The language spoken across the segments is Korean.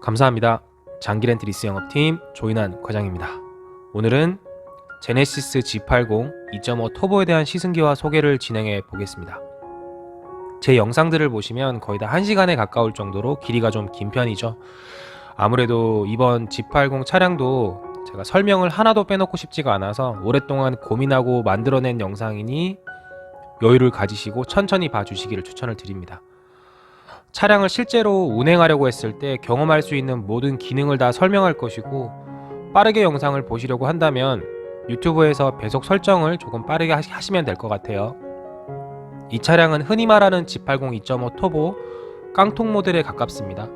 감사합니다. 장기렌트 리스 영업팀 조인환 과장입니다. 오늘은 제네시스 G80 2.5 터보에 대한 시승기와 소개를 진행해 보겠습니다. 제 영상들을 보시면 거의 다 1시간에 가까울 정도로 길이가 좀 긴 편이죠. 아무래도 이번 G80 차량도 제가 설명을 하나도 빼놓고 싶지가 않아서 오랫동안 고민하고 만들어낸 영상이니 여유를 가지시고 천천히 봐주시기를 추천을 드립니다. 차량을 실제로 운행하려고 했을 때 경험할 수 있는 모든 기능을 다 설명할 것이고, 빠르게 영상을 보시려고 한다면 유튜브에서 배속 설정을 조금 빠르게 하시면 될 것 같아요. 이 차량은 흔히 말하는 G80 2.5 터보 깡통 모델에 가깝습니다.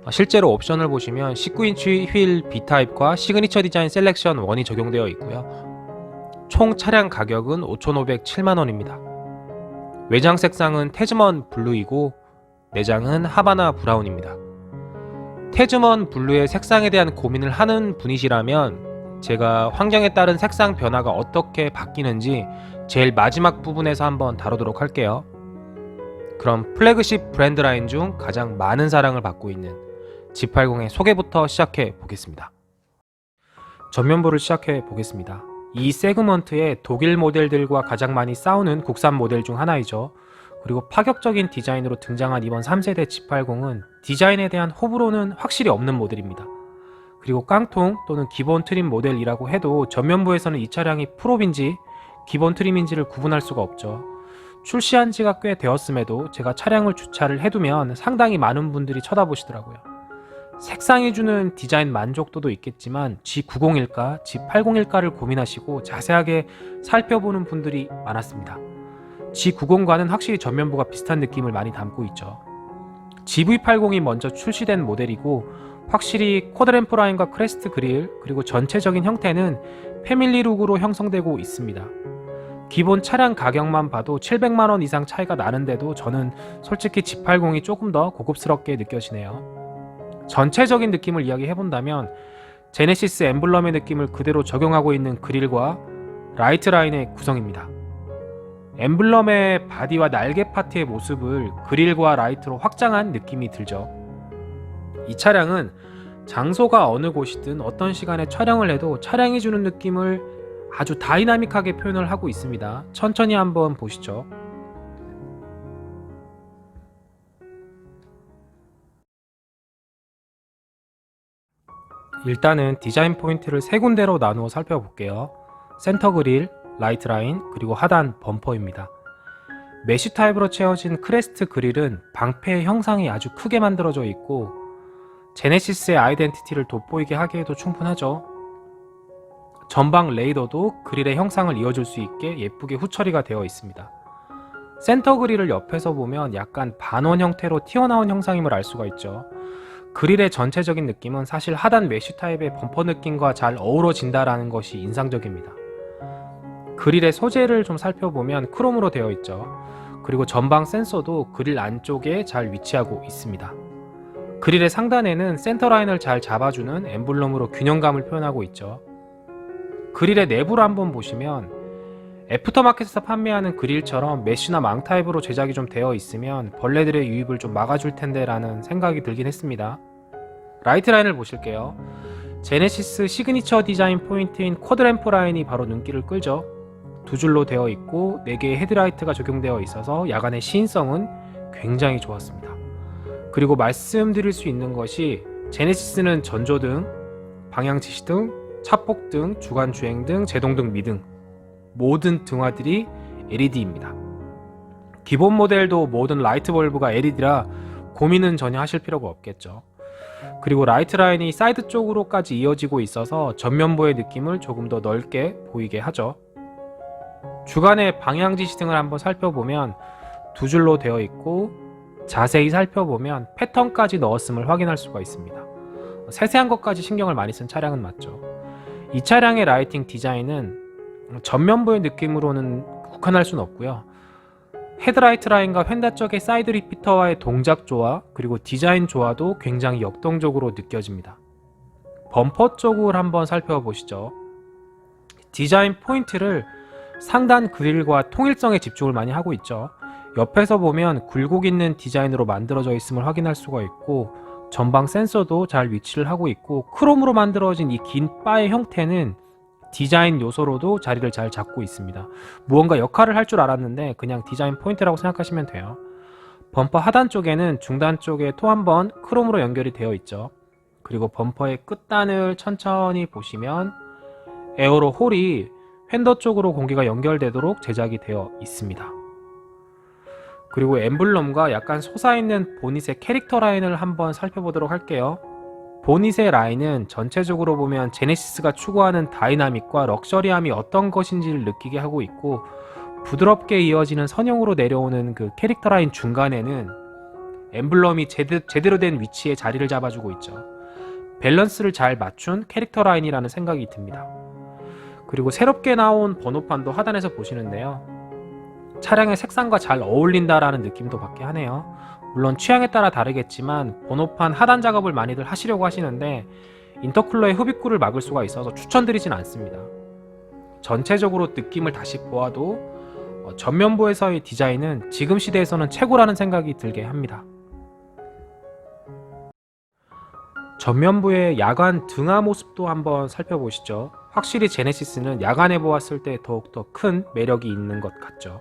실제로 옵션을 보시면 19인치 휠 B타입과 시그니처 디자인 셀렉션 1이 적용되어 있고요. 총 차량 가격은 5,507만원입니다. 외장 색상은 태즈먼 블루이고 내장은 하바나 브라운입니다. 태즈먼 블루의 색상에 대한 고민을 하는 분이시라면 제가 환경에 따른 색상 변화가 어떻게 바뀌는지 제일 마지막 부분에서 한번 다루도록 할게요. 그럼 플래그십 브랜드 라인 중 가장 많은 사랑을 받고 있는 G80의 소개부터 시작해 보겠습니다. 전면부를 시작해 보겠습니다. 이 세그먼트의 독일 모델들과 가장 많이 싸우는 국산 모델 중 하나이죠. 그리고 파격적인 디자인으로 등장한 이번 3세대 G80은 디자인에 대한 호불호는 확실히 없는 모델입니다. 그리고 깡통 또는 기본 트림 모델이라고 해도 전면부에서는 이 차량이 프롭인지 기본 트림인지를 구분할 수가 없죠. 출시한 지가 꽤 되었음에도 제가 차량을 주차를 해두면 상당히 많은 분들이 쳐다보시더라고요. 색상이 주는 디자인 만족도도 있겠지만 G90일까 G80일까를 고민하시고 자세하게 살펴보는 분들이 많았습니다. G90과는 확실히 전면부가 비슷한 느낌을 많이 담고 있죠. GV80이 먼저 출시된 모델이고 확실히 쿼드램프 라인과 크레스트 그릴 그리고 전체적인 형태는 패밀리룩으로 형성되고 있습니다. 기본 차량 가격만 봐도 700만원 이상 차이가 나는데도 저는 솔직히 G80이 조금 더 고급스럽게 느껴지네요. 전체적인 느낌을 이야기해본다면 제네시스 엠블럼의 느낌을 그대로 적용하고 있는 그릴과 라이트 라인의 구성입니다. 엠블럼의 바디와 날개 파트의 모습을 그릴과 라이트로 확장한 느낌이 들죠. 이 차량은 장소가 어느 곳이든 어떤 시간에 촬영을 해도 차량이 주는 느낌을 아주 다이나믹하게 표현을 하고 있습니다. 천천히 한번 보시죠. 일단은 디자인 포인트를 세 군데로 나누어 살펴볼게요. 센터 그릴, 라이트 라인, 그리고 하단 범퍼입니다. 메쉬 타입으로 채워진 크레스트 그릴은 방패의 형상이 아주 크게 만들어져 있고 제네시스의 아이덴티티를 돋보이게 하기에도 충분하죠. 전방 레이더도 그릴의 형상을 이어줄 수 있게 예쁘게 후처리가 되어 있습니다. 센터 그릴을 옆에서 보면 약간 반원 형태로 튀어나온 형상임을 알 수가 있죠. 그릴의 전체적인 느낌은 사실 하단 메쉬 타입의 범퍼 느낌과 잘 어우러진다라는 것이 인상적입니다. 그릴의 소재를 좀 살펴보면 크롬으로 되어 있죠. 그리고 전방 센서도 그릴 안쪽에 잘 위치하고 있습니다. 그릴의 상단에는 센터라인을 잘 잡아주는 엠블럼으로 균형감을 표현하고 있죠. 그릴의 내부를 한번 보시면 애프터마켓에서 판매하는 그릴처럼 메쉬나 망 타입으로 제작이 좀 되어 있으면 벌레들의 유입을 좀 막아줄 텐데 라는 생각이 들긴 했습니다. 라이트 라인을 보실게요. 제네시스 시그니처 디자인 포인트인 쿼드램프 라인이 바로 눈길을 끌죠. 두 줄로 되어 있고 4개의 헤드라이트가 적용되어 있어서 야간의 시인성은 굉장히 좋았습니다. 그리고 말씀드릴 수 있는 것이 제네시스는 전조등, 방향지시등, 차폭등, 주간주행등, 제동등, 미등 모든 등화들이 LED입니다. 기본 모델도 모든 라이트 벌브가 LED라 고민은 전혀 하실 필요가 없겠죠. 그리고 라이트 라인이 사이드 쪽으로까지 이어지고 있어서 전면부의 느낌을 조금 더 넓게 보이게 하죠. 주간의 방향지시등을 한번 살펴보면 두 줄로 되어 있고 자세히 살펴보면 패턴까지 넣었음을 확인할 수가 있습니다. 세세한 것까지 신경을 많이 쓴 차량은 맞죠. 이 차량의 라이팅 디자인은 전면부의 느낌으로는 국한할 수는 없고요. 헤드라이트 라인과 휀다 쪽의 사이드 리피터와의 동작 조화 그리고 디자인 조화도 굉장히 역동적으로 느껴집니다. 범퍼 쪽을 한번 살펴보시죠. 디자인 포인트를 상단 그릴과 통일성에 집중을 많이 하고 있죠. 옆에서 보면 굴곡 있는 디자인으로 만들어져 있음을 확인할 수가 있고 전방 센서도 잘 위치를 하고 있고, 크롬으로 만들어진 이 긴 바의 형태는 디자인 요소로도 자리를 잘 잡고 있습니다. 무언가 역할을 할 줄 알았는데 그냥 디자인 포인트라고 생각하시면 돼요. 범퍼 하단 쪽에는 중단 쪽에 또 한 번 크롬으로 연결이 되어 있죠. 그리고 범퍼의 끝단을 천천히 보시면 에어로 홀이 휀더 쪽으로 공기가 연결되도록 제작이 되어 있습니다. 그리고 엠블럼과 약간 솟아있는 보닛의 캐릭터 라인을 한번 살펴보도록 할게요. 보닛의 라인은 전체적으로 보면 제네시스가 추구하는 다이나믹과 럭셔리함이 어떤 것인지를 느끼게 하고 있고, 부드럽게 이어지는 선형으로 내려오는 그 캐릭터 라인 중간에는 엠블럼이 제대로 된 위치에 자리를 잡아주고 있죠. 밸런스를 잘 맞춘 캐릭터 라인이라는 생각이 듭니다. 그리고 새롭게 나온 번호판도 하단에서 보시는데요, 차량의 색상과 잘 어울린다라는 느낌도 받게 하네요. 물론 취향에 따라 다르겠지만 번호판 하단 작업을 많이들 하시려고 하시는데 인터쿨러의 흡입구를 막을 수가 있어서 추천드리진 않습니다. 전체적으로 느낌을 다시 보아도 전면부에서의 디자인은 지금 시대에서는 최고라는 생각이 들게 합니다. 전면부의 야간 등화 모습도 한번 살펴보시죠. 확실히 제네시스는 야간에 보았을 때 더욱더 큰 매력이 있는 것 같죠.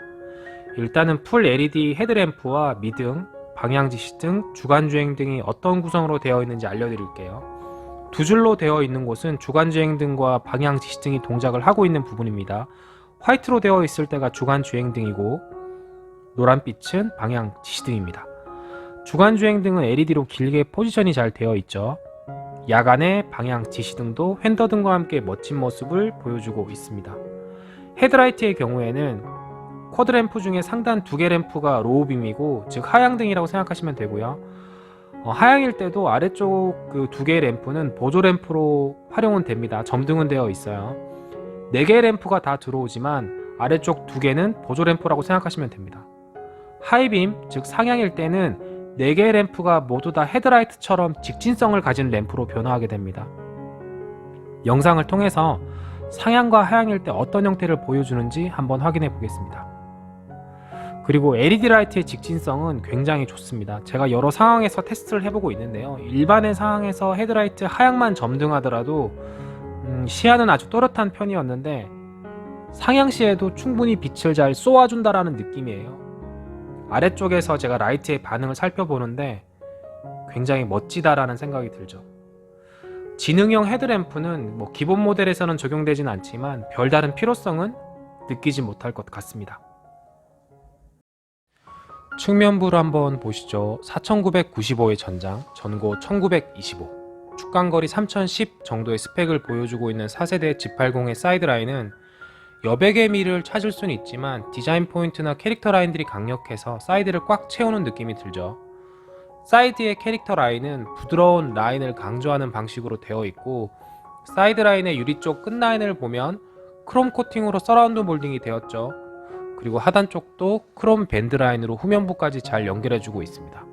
일단은 풀 LED 헤드램프와 미등, 방향지시등, 주간주행 등이 어떤 구성으로 되어 있는지 알려드릴게요. 두 줄로 되어 있는 곳은 주간주행등과 방향지시등이 동작을 하고 있는 부분입니다. 화이트로 되어 있을 때가 주간주행등이고 노란빛은 방향지시등입니다. 주간주행등은 LED로 길게 포지션이 잘 되어 있죠. 야간에 방향지시등도 휀더등과 함께 멋진 모습을 보여주고 있습니다. 헤드라이트의 경우에는 쿼드램프 중에 상단 2개 램프가 로우빔이고, 즉 하향등이라고 생각하시면 되고요. 하향일 때도 아래쪽 그 2개의 램프는 보조 램프로 활용은 됩니다. 점등은 되어 있어요. 4개의 램프가 다 들어오지만 아래쪽 2개는 보조 램프라고 생각하시면 됩니다. 하이빔, 즉 상향일 때는 4개의 램프가 모두 다 헤드라이트처럼 직진성을 가진 램프로 변화하게 됩니다. 영상을 통해서 상향과 하향일 때 어떤 형태를 보여주는지 한번 확인해 보겠습니다. 그리고 LED 라이트의 직진성은 굉장히 좋습니다. 제가 여러 상황에서 테스트를 해보고 있는데요, 일반의 상황에서 헤드라이트 하향만 점등하더라도 시야는 아주 또렷한 편이었는데 상향 시에도 충분히 빛을 잘 쏘아준다라는 느낌이에요. 아래쪽에서 제가 라이트의 반응을 살펴보는데 굉장히 멋지다라는 생각이 들죠. 지능형 헤드램프는 기본 모델에서는 적용되진 않지만 별다른 필요성은 느끼지 못할 것 같습니다. 측면부를 한번 보시죠. 4995의 전장, 전고 1925, 축간거리 3010 정도의 스펙을 보여주고 있는 4세대 G80의 사이드라인은 여백의 미를 찾을 수는 있지만 디자인 포인트나 캐릭터 라인들이 강력해서 사이드를 꽉 채우는 느낌이 들죠. 사이드의 캐릭터 라인은 부드러운 라인을 강조하는 방식으로 되어 있고, 사이드 라인의 유리 쪽 끝라인을 보면 크롬 코팅으로 서라운드 몰딩이 되었죠. 그리고 하단 쪽도 크롬 밴드 라인으로 후면부까지 잘 연결해주고 있습니다.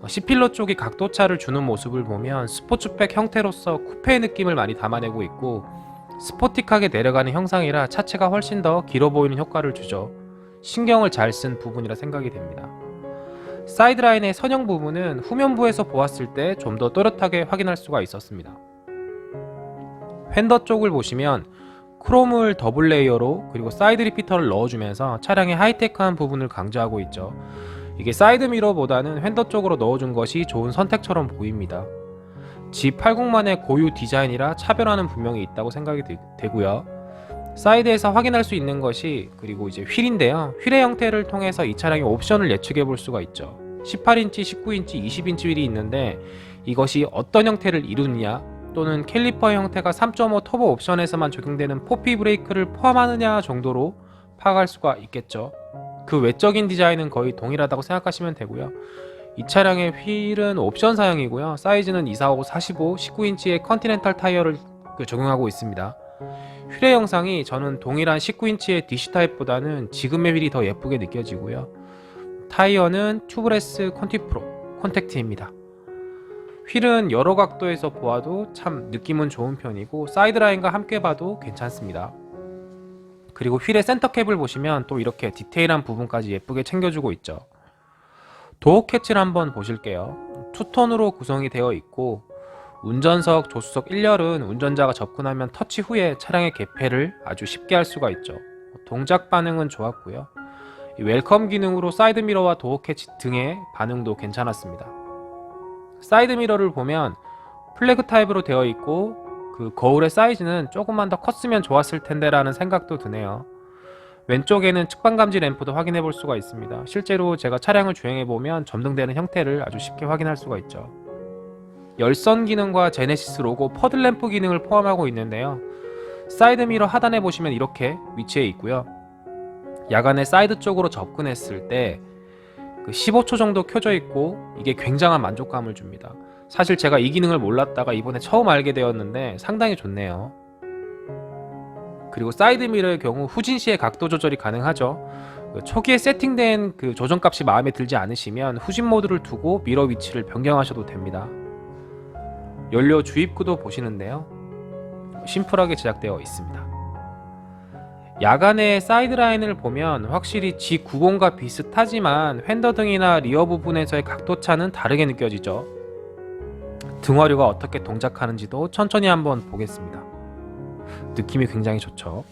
C필러 쪽이 각도차를 주는 모습을 보면 스포츠백 형태로서 쿠페의 느낌을 많이 담아내고 있고, 스포틱하게 내려가는 형상이라 차체가 훨씬 더 길어 보이는 효과를 주죠. 신경을 잘 쓴 부분이라 생각이 됩니다. 사이드 라인의 선형 부분은 후면부에서 보았을 때 좀 더 또렷하게 확인할 수가 있었습니다. 휀더 쪽을 보시면 크롬을 더블 레이어로 그리고 사이드 리피터를 넣어주면서 차량의 하이테크한 부분을 강조하고 있죠. 이게 사이드 미러보다는 휀더 쪽으로 넣어준 것이 좋은 선택처럼 보입니다. G80만의 고유 디자인이라 차별화는 분명히 있다고 생각이 되고요. 사이드에서 확인할 수 있는 것이 그리고 이제 휠인데요, 휠의 형태를 통해서 이 차량의 옵션을 예측해 볼 수가 있죠. 18인치, 19인치, 20인치 휠이 있는데 이것이 어떤 형태를 이루느냐, 또는 캘리퍼 형태가 3.5 터보 옵션에서만 적용되는 포피 브레이크를 포함하느냐 정도로 파악할 수가 있겠죠. 그 외적인 디자인은 거의 동일하다고 생각하시면 되고요. 이 차량의 휠은 옵션 사양이고요, 사이즈는 245, 45, 19인치의 컨티넨탈 타이어를 적용하고 있습니다. 휠의 형상이 저는 동일한 19인치의 DC 타입보다는 지금의 휠이 더 예쁘게 느껴지고요. 타이어는 튜브레스 컨티프로 콘택트입니다. 휠은 여러 각도에서 보아도 참 느낌은 좋은 편이고 사이드라인과 함께 봐도 괜찮습니다. 그리고 휠의 센터캡을 보시면 또 이렇게 디테일한 부분까지 예쁘게 챙겨주고 있죠. 도어 캐치를 한번 보실게요. 투톤으로 구성이 되어 있고 운전석, 조수석 1열은 운전자가 접근하면 터치 후에 차량의 개폐를 아주 쉽게 할 수가 있죠. 동작 반응은 좋았고요. 이 웰컴 기능으로 사이드 미러와 도어 캐치 등의 반응도 괜찮았습니다. 사이드 미러를 보면 플래그 타입으로 되어 있고 그 거울의 사이즈는 조금만 더 컸으면 좋았을 텐데 라는 생각도 드네요. 왼쪽에는 측방 감지 램프도 확인해 볼 수가 있습니다. 실제로 제가 차량을 주행해 보면 점등되는 형태를 아주 쉽게 확인할 수가 있죠. 열선 기능과 제네시스 로고 퍼드 램프 기능을 포함하고 있는데요. 사이드 미러 하단에 보시면 이렇게 위치해 있고요. 야간에 사이드 쪽으로 접근했을 때 15초 정도 켜져 있고 이게 굉장한 만족감을 줍니다. 사실 제가 이 기능을 몰랐다가 이번에 처음 알게 되었는데 상당히 좋네요. 그리고 사이드 미러의 경우 후진 시에 각도 조절이 가능하죠. 초기에 세팅된 그 조정값이 마음에 들지 않으시면 후진 모드를 두고 미러 위치를 변경하셔도 됩니다. 연료 주입구도 보시는데요. 심플하게 제작되어 있습니다. 야간의 사이드라인을 보면 확실히 G90과 비슷하지만 휀더 등이나 리어 부분에서의 각도차는 다르게 느껴지죠. 등화류가 어떻게 동작하는지도 천천히 한번 보겠습니다. 느낌이 굉장히 좋죠.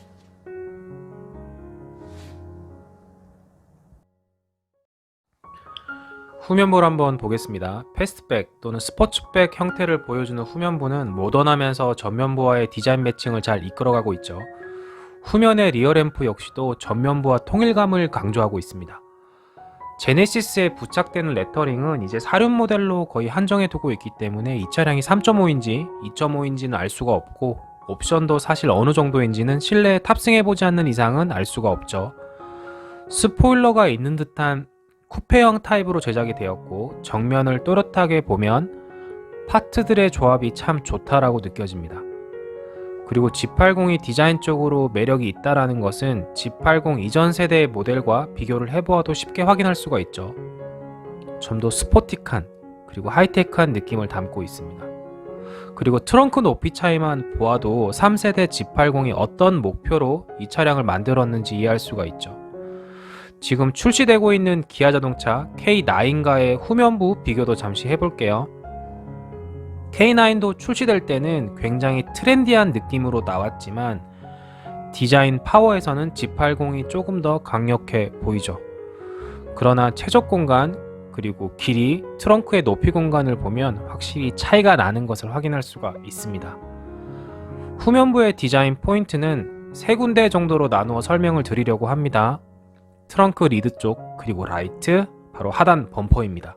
후면부를 한번 보겠습니다. 패스트백 또는 스포츠백 형태를 보여주는 후면부는 모던하면서 전면부와의 디자인 매칭을 잘 이끌어가고 있죠. 후면의 리어램프 역시도 전면부와 통일감을 강조하고 있습니다. 제네시스에 부착되는 레터링은 이제 사륜 모델로 거의 한정해 두고 있기 때문에 이 차량이 3.5인지 2.5인지는 알 수가 없고 옵션도 사실 어느 정도인지는 실내에 탑승해보지 않는 이상은 알 수가 없죠. 스포일러가 있는 듯한 쿠페형 타입으로 제작이 되었고 정면을 또렷하게 보면 파트들의 조합이 참 좋다라고 느껴집니다. 그리고 G80이 디자인적으로 매력이 있다라는 것은 G80 이전 세대의 모델과 비교를 해보아도 쉽게 확인할 수가 있죠. 좀 더 스포틱한 그리고 하이테크한 느낌을 담고 있습니다. 그리고 트렁크 높이 차이만 보아도 3세대 G80이 어떤 목표로 이 차량을 만들었는지 이해할 수가 있죠. 지금 출시되고 있는 기아 자동차 K9과의 후면부 비교도 잠시 해볼게요. K9도 출시될 때는 굉장히 트렌디한 느낌으로 나왔지만 디자인 파워에서는 G80이 조금 더 강력해 보이죠. 그러나 최적 공간 그리고 길이, 트렁크의 높이 공간을 보면 확실히 차이가 나는 것을 확인할 수가 있습니다. 후면부의 디자인 포인트는 세 군데 정도로 나누어 설명을 드리려고 합니다. 트렁크 리드 쪽 그리고 라이트, 바로 하단 범퍼입니다.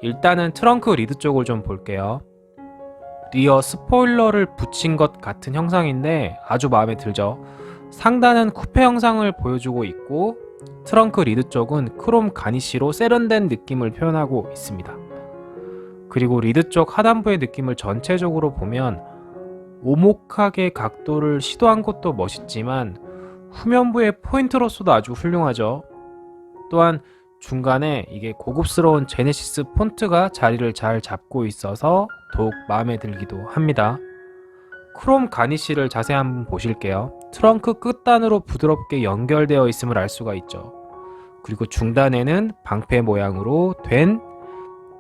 일단은 트렁크 리드 쪽을 좀 볼게요. 리어 스포일러를 붙인 것 같은 형상인데 아주 마음에 들죠. 상단은 쿠페 형상을 보여주고 있고 트렁크 리드 쪽은 크롬 가니쉬로 세련된 느낌을 표현하고 있습니다. 그리고 리드 쪽 하단부의 느낌을 전체적으로 보면 오목하게 각도를 시도한 것도 멋있지만 후면부의 포인트로서도 아주 훌륭하죠. 또한 중간에 이게 고급스러운 제네시스 폰트가 자리를 잘 잡고 있어서 더욱 마음에 들기도 합니다. 크롬 가니쉬를 자세히 한번 보실게요. 트렁크 끝단으로 부드럽게 연결되어 있음을 알 수가 있죠. 그리고 중단에는 방패 모양으로 된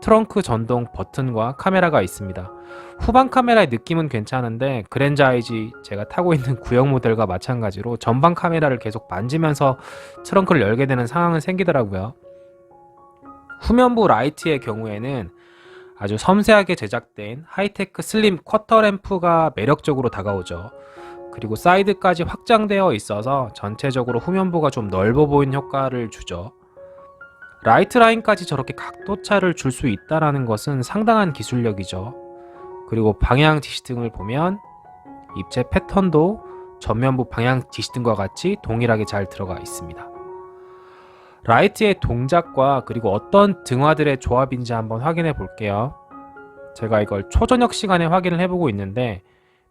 트렁크 전동 버튼과 카메라가 있습니다. 후방 카메라의 느낌은 괜찮은데 그랜저 IG 제가 타고 있는 구형 모델과 마찬가지로 전방 카메라를 계속 만지면서 트렁크를 열게 되는 상황은 생기더라고요. 후면부 라이트의 경우에는 아주 섬세하게 제작된 하이테크 슬림 쿼터 램프가 매력적으로 다가오죠. 그리고 사이드까지 확장되어 있어서 전체적으로 후면부가 좀 넓어 보이는 효과를 주죠. 라이트 라인까지 저렇게 각도차를 줄 수 있다는 것은 상당한 기술력이죠. 그리고 방향 지시등을 보면 입체 패턴도 전면부 방향 지시등과 같이 동일하게 잘 들어가 있습니다. 라이트의 동작과 그리고 어떤 등화들의 조합인지 한번 확인해 볼게요. 제가 이걸 초저녁 시간에 확인을 해보고 있는데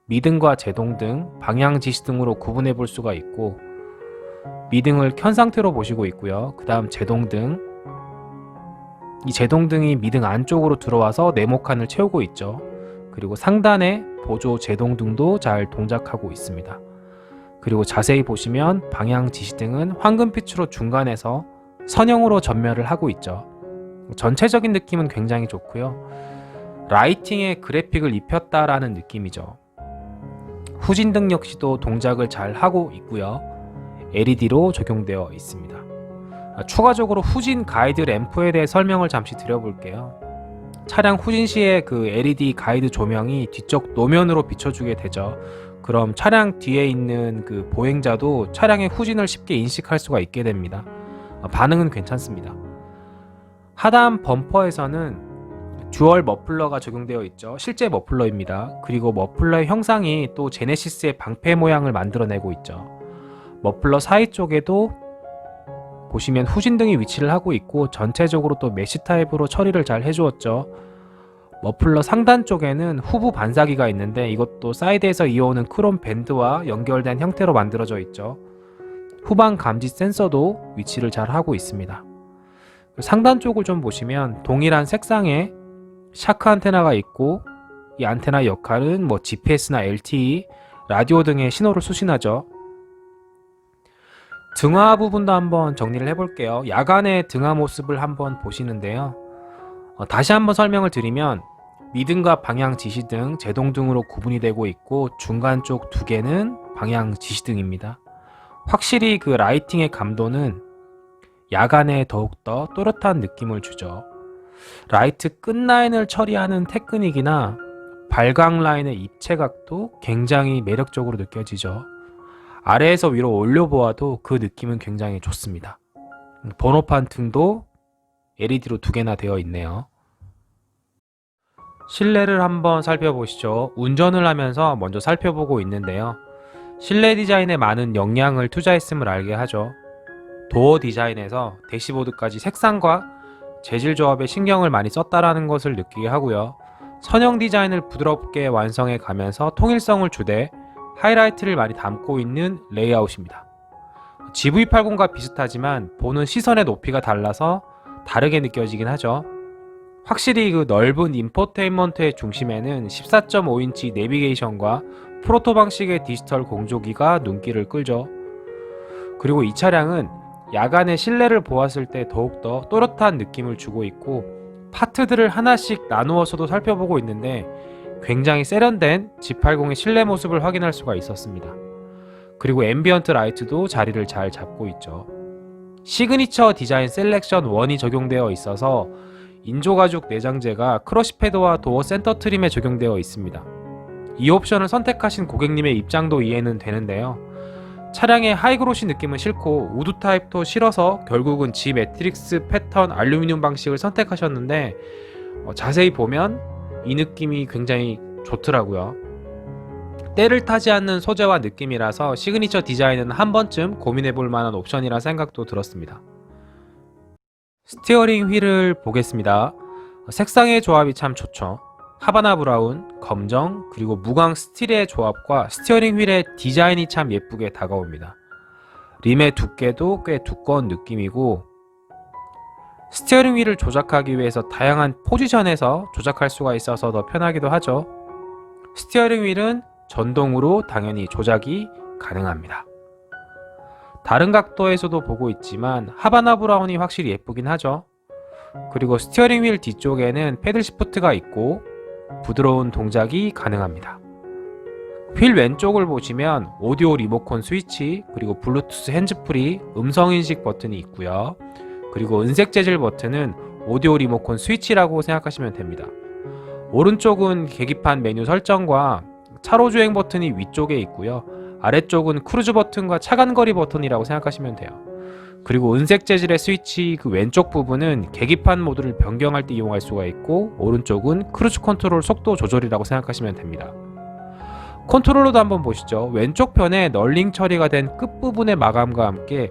미등과 제동등, 방향 지시등으로 구분해 볼 수가 있고 미등을 켠 상태로 보시고 있고요. 그 다음 제동등, 이 제동등이 미등 안쪽으로 들어와서 네모칸을 채우고 있죠. 그리고 상단에 보조 제동등도 잘 동작하고 있습니다. 그리고 자세히 보시면 방향 지시등은 황금빛으로 중간에서 선형으로 전멸을 하고 있죠. 전체적인 느낌은 굉장히 좋고요. 라이팅에 그래픽을 입혔다라는 느낌이죠. 후진등 역시도 동작을 잘 하고 있고요. LED로 적용되어 있습니다. 추가적으로 후진 가이드 램프에 대해 설명을 잠시 드려볼게요. 차량 후진 시에 그 LED 가이드 조명이 뒤쪽 노면으로 비춰주게 되죠. 그럼 차량 뒤에 있는 그 보행자도 차량의 후진을 쉽게 인식할 수가 있게 됩니다. 반응은 괜찮습니다. 하단 범퍼에서는 듀얼 머플러가 적용되어 있죠. 실제 머플러입니다. 그리고 머플러의 형상이 또 제네시스의 방패 모양을 만들어내고 있죠. 머플러 사이 쪽에도 보시면 후진등이 위치를 하고 있고 전체적으로 또 메쉬 타입으로 처리를 잘 해주었죠. 머플러 상단 쪽에는 후부 반사기가 있는데 이것도 사이드에서 이어오는 크롬 밴드와 연결된 형태로 만들어져 있죠. 후방 감지 센서도 위치를 잘 하고 있습니다. 상단 쪽을 좀 보시면 동일한 색상의 샤크 안테나가 있고 이 안테나 역할은 뭐 GPS나 LTE, 라디오 등의 신호를 수신하죠. 등화 부분도 한번 정리를 해볼게요. 야간의 등화 모습을 한번 보시는데요. 다시 한번 설명을 드리면 미등과 방향 지시등, 제동등으로 구분이 되고 있고 중간 쪽 두 개는 방향 지시등입니다. 확실히 그 라이팅의 감도는 야간에 더욱더 또렷한 느낌을 주죠. 라이트 끝라인을 처리하는 테크닉이나 발광 라인의 입체각도 굉장히 매력적으로 느껴지죠. 아래에서 위로 올려보아도 그 느낌은 굉장히 좋습니다. 번호판 등도 LED로 두 개나 되어 있네요. 실내를 한번 살펴보시죠. 운전을 하면서 먼저 살펴보고 있는데요. 실내 디자인에 많은 역량을 투자했음을 알게 하죠. 도어 디자인에서 대시보드까지 색상과 재질 조합에 신경을 많이 썼다라는 것을 느끼게 하고요. 선형 디자인을 부드럽게 완성해 가면서 통일성을 주되 하이라이트를 많이 담고 있는 레이아웃입니다. GV80과 비슷하지만 보는 시선의 높이가 달라서 다르게 느껴지긴 하죠. 확실히 그 넓은 인포테인먼트의 중심에는 14.5인치 내비게이션과 프로토 방식의 디지털 공조기가 눈길을 끌죠. 그리고 이 차량은 야간의 실내를 보았을 때 더욱더 또렷한 느낌을 주고 있고 파트들을 하나씩 나누어서도 살펴보고 있는데 굉장히 세련된 G80의 실내 모습을 확인할 수가 있었습니다. 그리고 앰비언트 라이트도 자리를 잘 잡고 있죠. 시그니처 디자인 셀렉션 1이 적용되어 있어서 인조가죽 내장재가 크러쉬 패드와 도어 센터 트림에 적용되어 있습니다. 이 옵션을 선택하신 고객님의 입장도 이해는 되는데요. 차량의 하이그로시 느낌은 싫고 우드 타입도 싫어서 결국은 G 매트릭스 패턴 알루미늄 방식을 선택하셨는데 자세히 보면 이 느낌이 굉장히 좋더라고요. 때를 타지 않는 소재와 느낌이라서 시그니처 디자인은 한 번쯤 고민해 볼 만한 옵션이라 생각도 들었습니다. 스티어링 휠을 보겠습니다. 색상의 조합이 참 좋죠. 하바나 브라운, 검정, 그리고 무광 스틸의 조합과 스티어링 휠의 디자인이 참 예쁘게 다가옵니다. 림의 두께도 꽤 두꺼운 느낌이고 스티어링 휠을 조작하기 위해서 다양한 포지션에서 조작할 수가 있어서 더 편하기도 하죠. 스티어링 휠은 전동으로 당연히 조작이 가능합니다. 다른 각도에서도 보고 있지만 하바나 브라운이 확실히 예쁘긴 하죠. 그리고 스티어링 휠 뒤쪽에는 패들 시프트가 있고 부드러운 동작이 가능합니다. 휠 왼쪽을 보시면 오디오 리모컨 스위치, 그리고 블루투스 핸즈프리, 음성인식 버튼이 있고요. 그리고 은색 재질 버튼은 오디오 리모컨 스위치라고 생각하시면 됩니다. 오른쪽은 계기판 메뉴 설정과 차로 주행 버튼이 위쪽에 있고요. 아래쪽은 크루즈 버튼과 차간거리 버튼이라고 생각하시면 돼요. 그리고 은색 재질의 스위치 그 왼쪽 부분은 계기판 모드를 변경할 때 이용할 수가 있고 오른쪽은 크루즈 컨트롤 속도 조절이라고 생각하시면 됩니다. 컨트롤러도 한번 보시죠. 왼쪽 편에 널링 처리가 된 끝부분의 마감과 함께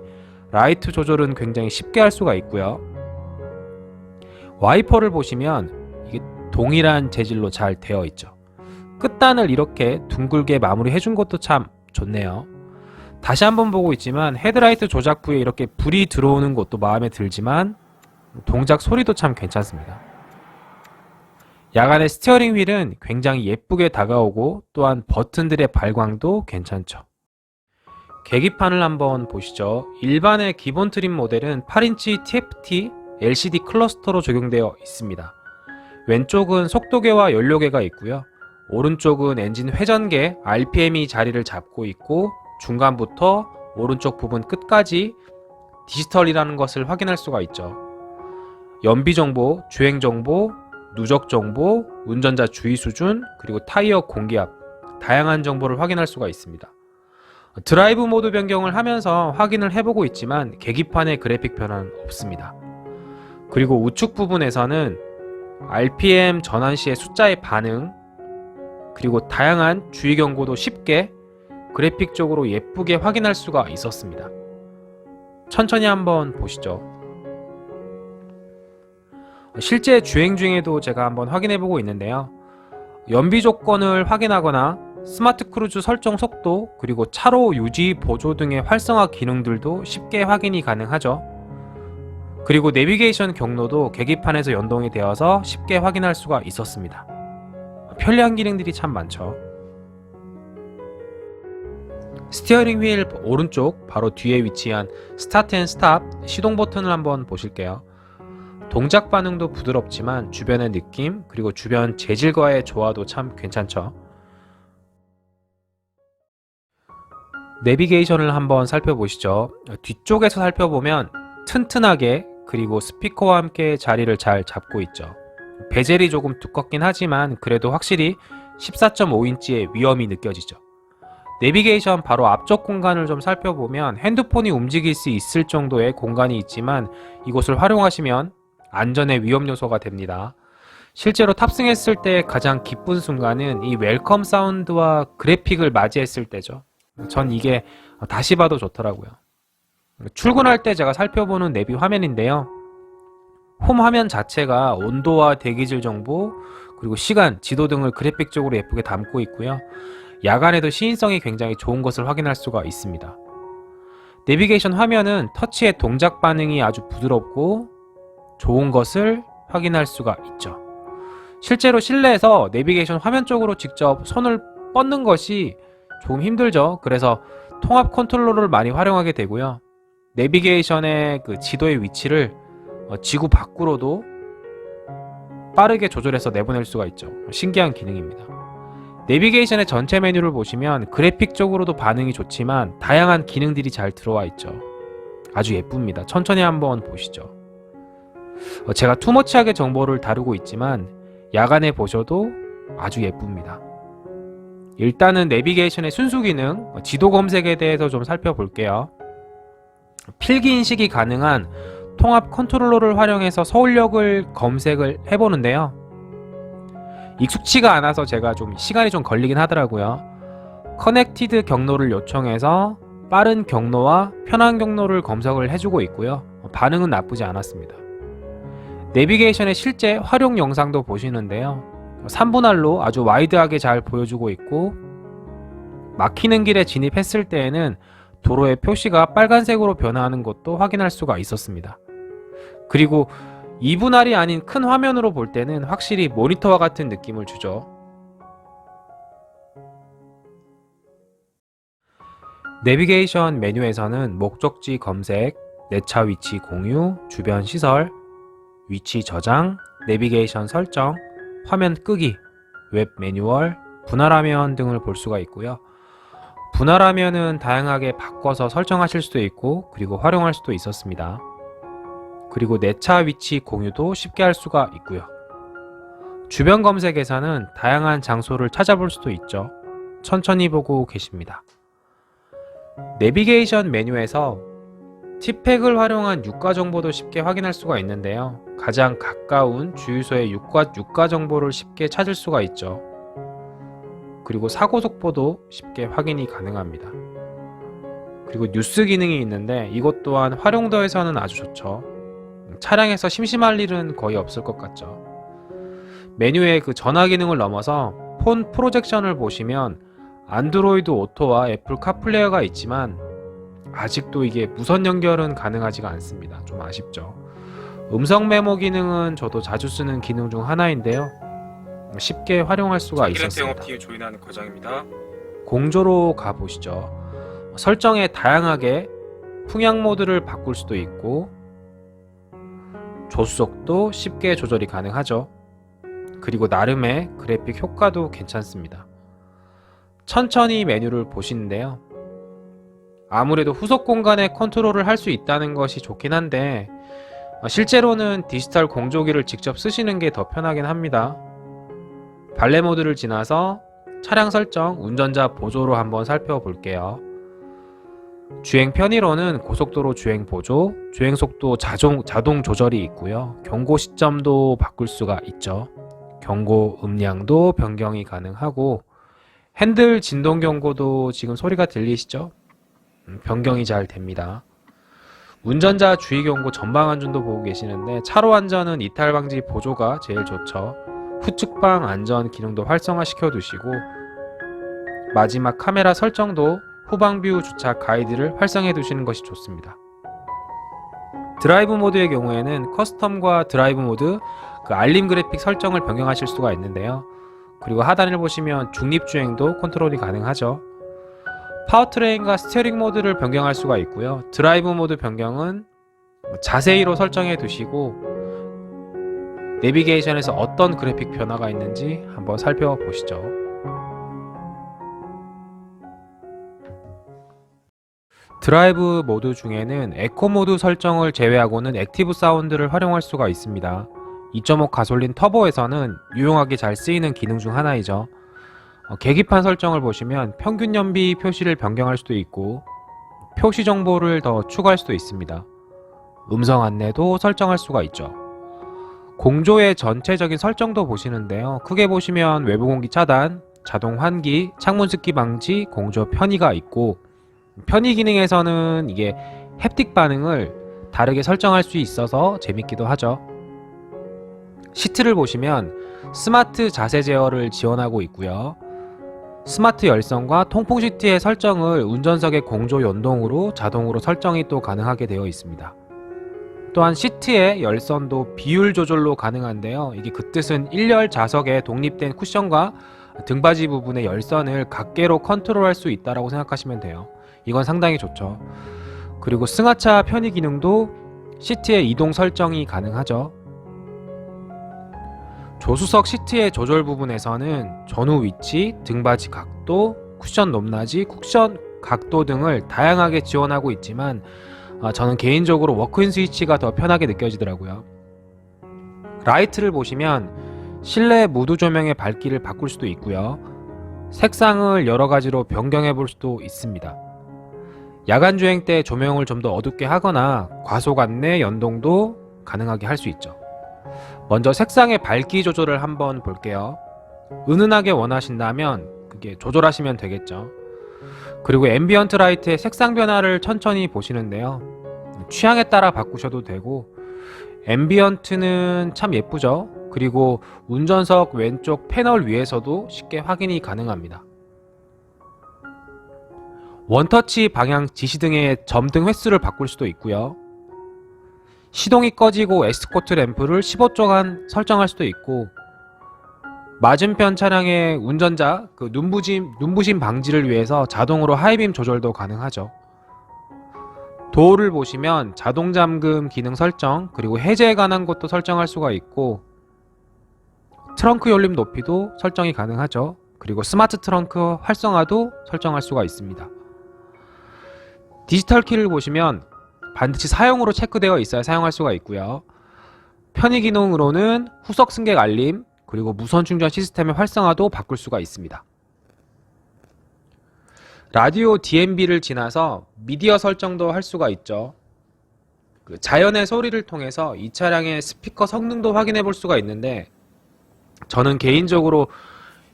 라이트 조절은 굉장히 쉽게 할 수가 있고요. 와이퍼를 보시면 이게 동일한 재질로 잘 되어 있죠. 끝단을 이렇게 둥글게 마무리해 준 것도 참 좋네요. 다시 한번 보고 있지만 헤드라이트 조작부에 이렇게 불이 들어오는 것도 마음에 들지만 동작 소리도 참 괜찮습니다. 야간의 스티어링 휠은 굉장히 예쁘게 다가오고 또한 버튼들의 발광도 괜찮죠. 계기판을 한번 보시죠. 일반의 기본 트림 모델은 8인치 TFT LCD 클러스터로 적용되어 있습니다. 왼쪽은 속도계와 연료계가 있고요. 오른쪽은 엔진 회전계 RPM이 자리를 잡고 있고 중간부터 오른쪽 부분 끝까지 디지털이라는 것을 확인할 수가 있죠. 연비 정보, 주행 정보, 누적 정보, 운전자 주의 수준, 그리고 타이어 공기압, 다양한 정보를 확인할 수가 있습니다. 드라이브 모드 변경을 하면서 확인을 해보고 있지만 계기판의 그래픽 변화는 없습니다. 그리고 우측 부분에서는 RPM 전환 시의 숫자의 반응, 그리고 다양한 주의 경고도 쉽게 그래픽적으로 예쁘게 확인할 수가 있었습니다. 천천히 한번 보시죠. 실제 주행 중에도 제가 한번 확인해 보고 있는데요. 연비 조건을 확인하거나 스마트 크루즈 설정 속도, 그리고 차로 유지 보조 등의 활성화 기능들도 쉽게 확인이 가능하죠. 그리고 내비게이션 경로도 계기판에서 연동이 되어서 쉽게 확인할 수가 있었습니다. 편리한 기능들이 참 많죠. 스티어링 휠 오른쪽 바로 뒤에 위치한 스타트 앤 스탑 시동 버튼을 한번 보실게요. 동작 반응도 부드럽지만 주변의 느낌, 그리고 주변 재질과의 조화도 참 괜찮죠. 내비게이션을 한번 살펴보시죠. 뒤쪽에서 살펴보면 튼튼하게, 그리고 스피커와 함께 자리를 잘 잡고 있죠. 베젤이 조금 두껍긴 하지만 그래도 확실히 14.5인치의 위엄이 느껴지죠. 내비게이션 바로 앞쪽 공간을 좀 살펴보면 핸드폰이 움직일 수 있을 정도의 공간이 있지만 이곳을 활용하시면 안전의 위험 요소가 됩니다. 실제로 탑승했을 때 가장 기쁜 순간은 이 웰컴 사운드와 그래픽을 맞이했을 때죠. 전 이게 다시 봐도 좋더라고요. 출근할 때 제가 살펴보는 내비 화면인데요. 홈 화면 자체가 온도와 대기질 정보, 그리고 시간, 지도 등을 그래픽적으로 예쁘게 담고 있고요. 야간에도 시인성이 굉장히 좋은 것을 확인할 수가 있습니다. 내비게이션 화면은 터치의 동작 반응이 아주 부드럽고 좋은 것을 확인할 수가 있죠. 실제로 실내에서 내비게이션 화면 쪽으로 직접 손을 뻗는 것이 조금 힘들죠. 그래서 통합 컨트롤러를 많이 활용하게 되고요. 내비게이션의 그 지도의 위치를 지구 밖으로도 빠르게 조절해서 내보낼 수가 있죠. 신기한 기능입니다. 내비게이션의 전체 메뉴를 보시면 그래픽적으로도 반응이 좋지만 다양한 기능들이 잘 들어와 있죠. 아주 예쁩니다. 천천히 한번 보시죠. 제가 투머치하게 정보를 다루고 있지만 야간에 보셔도 아주 예쁩니다. 일단은 내비게이션의 순수 기능, 지도 검색에 대해서 좀 살펴볼게요. 필기 인식이 가능한 통합 컨트롤러를 활용해서 서울역을 검색을 해보는데요. 익숙치가 않아서 제가 좀 시간이 좀 걸리긴 하더라고요. 커넥티드 경로를 요청해서 빠른 경로와 편한 경로를 검색을 해주고 있고요. 반응은 나쁘지 않았습니다. 내비게이션의 실제 활용 영상도 보시는데요. 3분할로 아주 와이드하게 잘 보여주고 있고, 막히는 길에 진입했을 때에는 도로의 표시가 빨간색으로 변화하는 것도 확인할 수가 있었습니다. 그리고 2분할이 아닌 큰 화면으로 볼 때는 확실히 모니터와 같은 느낌을 주죠. 내비게이션 메뉴에서는 목적지 검색, 내차 위치 공유, 주변 시설, 위치 저장, 내비게이션 설정, 화면 끄기, 웹 매뉴얼, 분할 화면 등을 볼 수가 있고요. 분할 화면은 다양하게 바꿔서 설정하실 수도 있고, 그리고 활용할 수도 있었습니다. 그리고 내차 위치 공유도 쉽게 할 수가 있고요. 주변 검색에서는 다양한 장소를 찾아볼 수도 있죠. 천천히 보고 계십니다. 내비게이션 메뉴에서 티팩을 활용한 유가 정보도 쉽게 확인할 수가 있는데요. 가장 가까운 주유소의 유가 정보를 쉽게 찾을 수가 있죠. 그리고 사고 속보도 쉽게 확인이 가능합니다. 그리고 뉴스 기능이 있는데 이것 또한 활용도에서는 아주 좋죠. 차량에서 심심할 일은 거의 없을 것 같죠. 메뉴의 그 전화 기능을 넘어서 폰 프로젝션을 보시면 안드로이드 오토와 애플 카플레이어가 있지만 아직도 이게 무선 연결은 가능하지가 않습니다. 좀 아쉽죠. 음성 메모 기능은 저도 자주 쓰는 기능 중 하나인데요. 쉽게 활용할 수가 있었습니다. 영업팀 조인하는 과장입니다. 공조로 가보시죠. 설정에 다양하게 풍향 모드를 바꿀 수도 있고, 조수석도 쉽게 조절이 가능하죠. 그리고 나름의 그래픽 효과도 괜찮습니다. 천천히 메뉴를 보시는데요. 아무래도 후속 공간에 컨트롤을 할 수 있다는 것이 좋긴 한데 실제로는 디지털 공조기를 직접 쓰시는 게 더 편하긴 합니다. 발레 모드를 지나서 차량 설정, 운전자 보조로 한번 살펴볼게요. 주행 편의로는 고속도로 주행 보조, 주행 속도 자동 조절이 있고요. 경고 시점도 바꿀 수가 있죠. 경고 음량도 변경이 가능하고 핸들 진동 경고도 지금 소리가 들리시죠? 변경이 잘 됩니다. 운전자 주의 경고 전방 안전도 보고 계시는데 차로 안전은 이탈 방지 보조가 제일 좋죠. 후측방 안전 기능도 활성화시켜 두시고 마지막 카메라 설정도 후방뷰 주차 가이드를 활성해 두시는 것이 좋습니다. 드라이브 모드의 경우에는 커스텀과 드라이브 모드, 알림 그래픽 설정을 변경하실 수가 있는데요. 그리고 하단을 보시면 중립주행도 컨트롤이 가능하죠. 파워트레인과 스티어링 모드를 변경할 수가 있고요. 드라이브 모드 변경은 자세히로 설정해 두시고 내비게이션에서 어떤 그래픽 변화가 있는지 한번 살펴보시죠. 드라이브 모드 중에는 에코 모드 설정을 제외하고는 액티브 사운드를 활용할 수가 있습니다. 2.5 가솔린 터보에서는 유용하게 잘 쓰이는 기능 중 하나이죠. 계기판 설정을 보시면 평균 연비 표시를 변경할 수도 있고 표시 정보를 더 추가할 수도 있습니다. 음성 안내도 설정할 수가 있죠. 공조의 전체적인 설정도 보시는데요. 크게 보시면 외부 공기 차단, 자동 환기, 창문 습기 방지, 공조 편의가 있고 편의 기능에서는 이게 햅틱 반응을 다르게 설정할 수 있어서 재밌기도 하죠. 시트를 보시면 스마트 자세 제어를 지원하고 있고요. 스마트 열선과 통풍 시트의 설정을 운전석의 공조 연동으로 자동으로 설정이 또 가능하게 되어 있습니다. 또한 시트의 열선도 비율 조절로 가능한데요. 이게 그 뜻은 1열 좌석에 독립된 쿠션과 등받이 부분의 열선을 각계로 컨트롤할 수 있다고 생각하시면 돼요. 이건 상당히 좋죠. 그리고 승하차 편의 기능도 시트의 이동 설정이 가능하죠. 조수석 시트의 조절 부분에서는 전후 위치, 등받이 각도, 쿠션 높낮이, 쿠션 각도 등을 다양하게 지원하고 있지만 저는 개인적으로 워크인 스위치가 더 편하게 느껴지더라고요. 라이트를 보시면 실내 무드 조명의 밝기를 바꿀 수도 있고요. 색상을 여러 가지로 변경해 볼 수도 있습니다. 야간 주행 때 조명을 좀 더 어둡게 하거나 과속 안내 연동도 가능하게 할 수 있죠. 먼저 색상의 밝기 조절을 한번 볼게요. 은은하게 원하신다면 그게 조절하시면 되겠죠. 그리고 앰비언트 라이트의 색상 변화를 천천히 보시는데요. 취향에 따라 바꾸셔도 되고 앰비언트는 참 예쁘죠. 그리고 운전석 왼쪽 패널 위에서도 쉽게 확인이 가능합니다. 원터치 방향 지시 등의 점등 횟수를 바꿀 수도 있고요. 시동이 꺼지고 에스코트 램프를 15초간 설정할 수도 있고 맞은편 차량의 운전자 눈부심 방지를 위해서 자동으로 하이빔 조절도 가능하죠. 도어를 보시면 자동 잠금 기능 설정, 그리고 해제에 관한 것도 설정할 수가 있고 트렁크 열림 높이도 설정이 가능하죠. 그리고 스마트 트렁크 활성화도 설정할 수가 있습니다. 디지털 키를 보시면 반드시 사용으로 체크되어 있어야 사용할 수가 있고요. 편의 기능으로는 후석 승객 알림, 그리고 무선 충전 시스템의 활성화도 바꿀 수가 있습니다. 라디오 DMB를 지나서 미디어 설정도 할 수가 있죠. 자연의 소리를 통해서 이 차량의 스피커 성능도 확인해 볼 수가 있는데 저는 개인적으로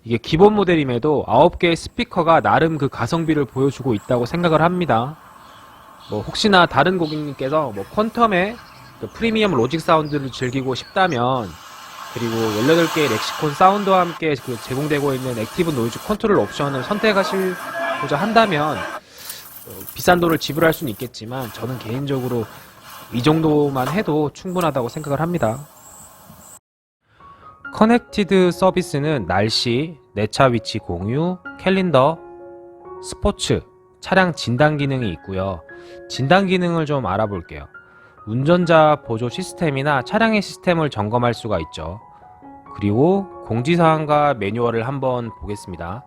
이게 기본 모델임에도 9개의 스피커가 나름 그 가성비를 보여주고 있다고 생각을 합니다. 혹시나 다른 고객님께서 퀀텀의 프리미엄 로직 사운드를 즐기고 싶다면 그리고 18개의 렉시콘 사운드와 함께 제공되고 있는 액티브 노이즈 컨트롤 옵션을 선택하시고자 한다면 비싼 돈을 지불할 수는 있겠지만 저는 개인적으로 이 정도만 해도 충분하다고 생각을 합니다. 커넥티드 서비스는 날씨, 내차 위치 공유, 캘린더, 스포츠, 차량 진단 기능이 있고요. 진단 기능을 좀 알아볼게요. 운전자 보조 시스템이나 차량의 시스템을 점검할 수가 있죠. 그리고 공지사항과 매뉴얼을 한번 보겠습니다.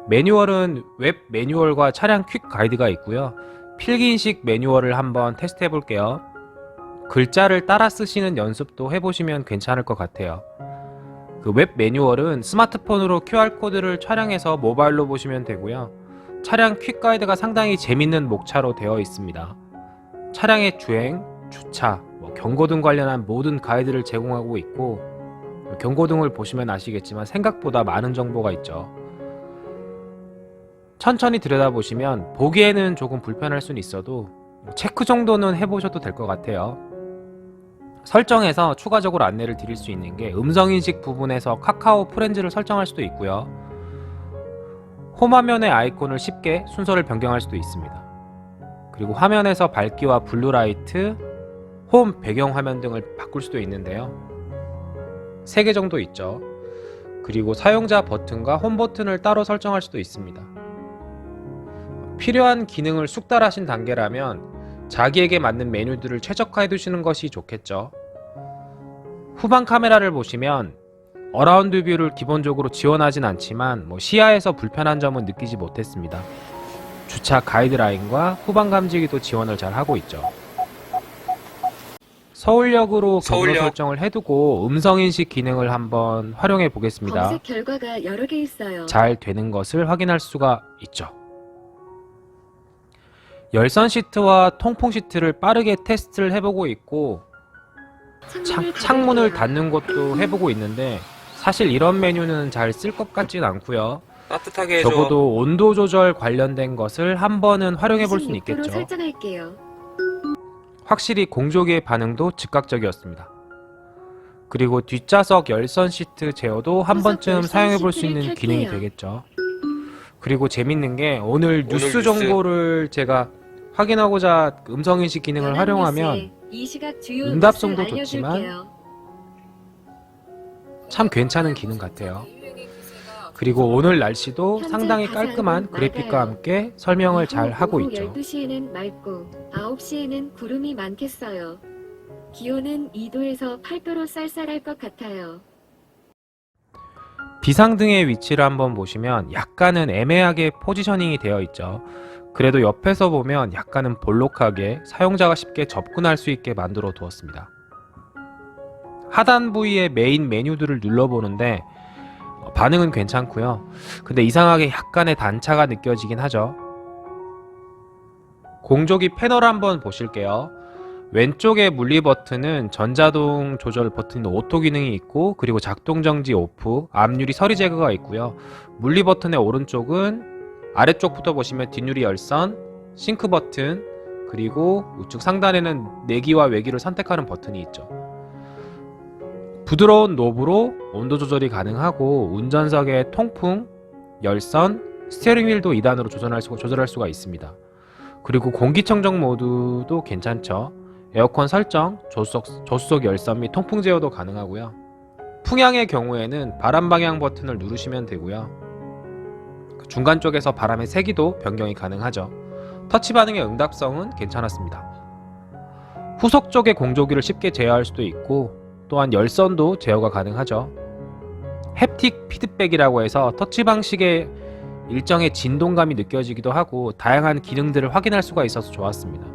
매뉴얼은 웹 매뉴얼과 차량 퀵 가이드가 있고요. 필기인식 매뉴얼을 한번 테스트 해볼게요. 글자를 따라 쓰시는 연습도 해보시면 괜찮을 것 같아요. 그 웹 매뉴얼은 스마트폰으로 QR코드를 촬영해서 모바일로 보시면 되고요. 차량 퀵 가이드가 상당히 재밌는 목차로 되어 있습니다. 차량의 주행, 주차, 경고등 관련한 모든 가이드를 제공하고 있고, 경고등을 보시면 아시겠지만 생각보다 많은 정보가 있죠. 천천히 들여다보시면 보기에는 조금 불편할 수는 있어도 체크 정도는 해보셔도 될 것 같아요. 설정에서 추가적으로 안내를 드릴 수 있는 게 음성인식 부분에서 카카오 프렌즈를 설정할 수도 있고요. 홈 화면의 아이콘을 쉽게 순서를 변경할 수도 있습니다. 그리고 화면에서 밝기와 블루라이트, 홈 배경 화면 등을 바꿀 수도 있는데요. 3개 정도 있죠. 그리고 사용자 버튼과 홈 버튼을 따로 설정할 수도 있습니다. 필요한 기능을 숙달하신 단계라면 자기에게 맞는 메뉴들을 최적화해 두시는 것이 좋겠죠. 후방 카메라를 보시면 어라운드 뷰를 기본적으로 지원하진 않지만 시야에서 불편한 점은 느끼지 못했습니다. 주차 가이드라인과 후방 감지기도 지원을 잘 하고 있죠. 서울역으로 경로 설정을 해두고 음성인식 기능을 한번 활용해 보겠습니다. 검색 결과가 여러 개 있어요. 잘 되는 것을 확인할 수가 있죠. 열선 시트와 통풍 시트를 빠르게 테스트를 해보고 있고, 창문을 닫는 것도 해보고 있는데 사실 이런 메뉴는 잘 쓸 것 같진 않고요. 따뜻하게 해줘. 적어도 온도 조절 관련된 것을 한 번은 활용해 볼 수는 있겠죠. 설정할게요. 확실히 공조기의 반응도 즉각적이었습니다. 그리고 뒷좌석 열선 시트 제어도 한 번쯤 사용해 볼 수 있는 기능이 되겠죠. 그리고 재밌는 게 오늘 뉴스 정보를 제가 확인하고자 음성인식 기능을 활용하면 응답성도 좋지만 참 괜찮은 기능 같아요. 그리고 오늘 날씨도 상당히 깔끔한 그래픽과 함께 설명을 잘 하고 있죠. 12시에는 맑고 9시에는 구름이 많겠어요. 기온은 2도에서 8도로 쌀쌀할 것 같아요. 비상등의 위치를 한번 보시면 약간은 애매하게 포지셔닝이 되어 있죠. 그래도 옆에서 보면 약간은 볼록하게 사용자가 쉽게 접근할 수 있게 만들어 두었습니다. 하단 부위의 메인 메뉴들을 눌러보는데 반응은 괜찮고요. 근데 이상하게 약간의 단차가 느껴지긴 하죠. 공조기 패널 한번 보실게요. 왼쪽의 물리 버튼은 전자동 조절 버튼 오토 기능이 있고, 그리고 작동 정지 오프, 앞유리 서리 제거가 있고요. 물리 버튼의 오른쪽은 아래쪽부터 보시면 뒷유리 열선, 싱크 버튼, 그리고 우측 상단에는 내기와 외기를 선택하는 버튼이 있죠. 부드러운 노브로 온도 조절이 가능하고 운전석의 통풍, 열선, 스티어링 휠도 2단으로 조절할 수가 있습니다. 그리고 공기청정 모드도 괜찮죠. 에어컨 설정, 조수석 열선 및 통풍 제어도 가능하고요. 풍향의 경우에는 바람 방향 버튼을 누르시면 되고요. 중간 쪽에서 바람의 세기도 변경이 가능하죠. 터치 반응의 응답성은 괜찮았습니다. 후속 쪽의 공조기를 쉽게 제어할 수도 있고, 또한 열선도 제어가 가능하죠. 햅틱 피드백이라고 해서 터치 방식의 일정의 진동감이 느껴지기도 하고 다양한 기능들을 확인할 수가 있어서 좋았습니다.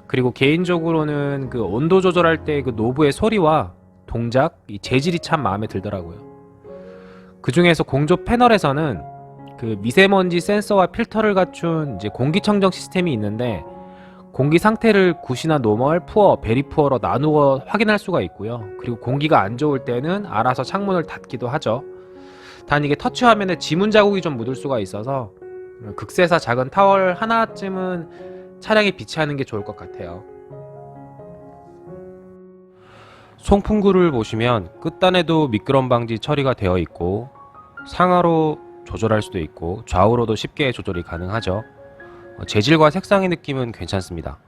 그리고 개인적으로는 그 온도 조절할 때 그 노브의 소리와 동작, 이 재질이 참 마음에 들더라고요. 그 중에서 공조 패널에서는 그 미세먼지 센서와 필터를 갖춘 이제 공기청정 시스템이 있는데, 공기 상태를 굿이나 노멀, 푸어, 베리 푸어로 나누어 확인할 수가 있고요. 그리고 공기가 안 좋을 때는 알아서 창문을 닫기도 하죠. 단 이게 터치 화면에 지문 자국이 좀 묻을 수가 있어서 극세사 작은 타월 하나쯤은 차량에 비치하는 게 좋을 것 같아요. 송풍구를 보시면 끝단에도 미끄럼 방지 처리가 되어 있고, 상하로 조절할 수도 있고 좌우로도 쉽게 조절이 가능하죠. 재질과 색상의 느낌은 괜찮습니다.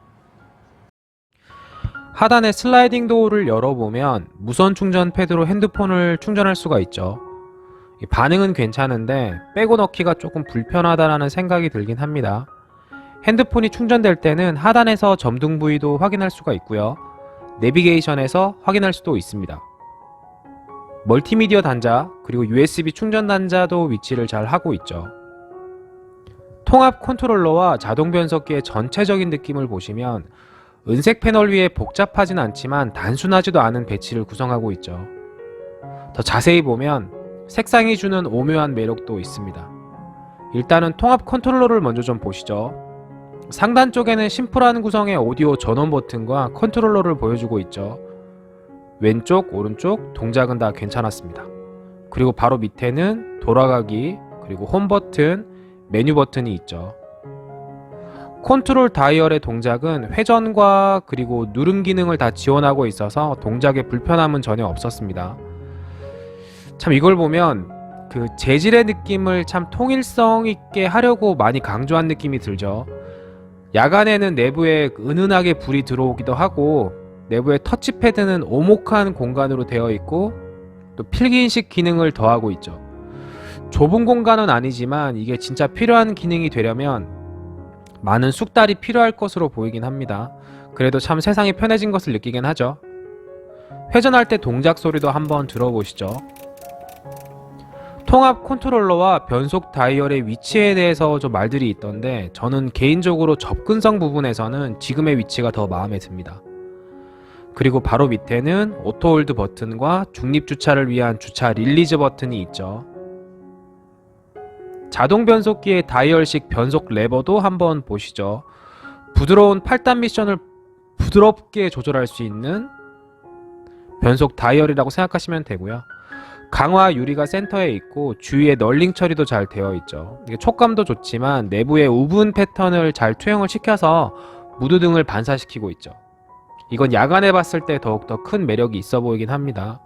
하단의 슬라이딩 도어를 열어보면 무선 충전 패드로 핸드폰을 충전할 수가 있죠. 반응은 괜찮은데 빼고 넣기가 조금 불편하다는 생각이 들긴 합니다. 핸드폰이 충전될 때는 하단에서 점등 부위도 확인할 수가 있고요. 내비게이션에서 확인할 수도 있습니다. 멀티미디어 단자 그리고 USB 충전 단자도 위치를 잘 하고 있죠. 통합 컨트롤러와 자동 변속기의 전체적인 느낌을 보시면 은색 패널 위에 복잡하진 않지만 단순하지도 않은 배치를 구성하고 있죠. 더 자세히 보면 색상이 주는 오묘한 매력도 있습니다. 일단은 통합 컨트롤러를 먼저 좀 보시죠. 상단 쪽에는 심플한 구성의 오디오 전원 버튼과 컨트롤러를 보여주고 있죠. 왼쪽, 오른쪽 동작은 다 괜찮았습니다. 그리고 바로 밑에는 돌아가기, 그리고 홈 버튼, 메뉴 버튼이 있죠. 컨트롤 다이얼의 동작은 회전과 그리고 누름 기능을 다 지원하고 있어서 동작에 불편함은 전혀 없었습니다. 참 이걸 보면 그 재질의 느낌을 참 통일성 있게 하려고 많이 강조한 느낌이 들죠. 야간에는 내부에 은은하게 불이 들어오기도 하고 내부의 터치패드는 오목한 공간으로 되어 있고 또 필기인식 기능을 더하고 있죠. 좁은 공간은 아니지만 이게 진짜 필요한 기능이 되려면 많은 숙달이 필요할 것으로 보이긴 합니다. 그래도 참 세상이 편해진 것을 느끼긴 하죠. 회전할 때 동작 소리도 한번 들어보시죠. 통합 컨트롤러와 변속 다이얼의 위치에 대해서 좀 말들이 있던데 저는 개인적으로 접근성 부분에서는 지금의 위치가 더 마음에 듭니다. 그리고 바로 밑에는 오토홀드 버튼과 중립주차를 위한 주차 릴리즈 버튼이 있죠. 자동 변속기의 다이얼식 변속 레버도 한번 보시죠. 부드러운 8단 미션을 부드럽게 조절할 수 있는 변속 다이얼이라고 생각하시면 되고요. 강화 유리가 센터에 있고 주위에 널링 처리도 잘 되어 있죠. 이게 촉감도 좋지만 내부의 우분 패턴을 잘 투영을 시켜서 무드 등을 반사시키고 있죠. 이건 야간에 봤을 때 더욱더 큰 매력이 있어 보이긴 합니다.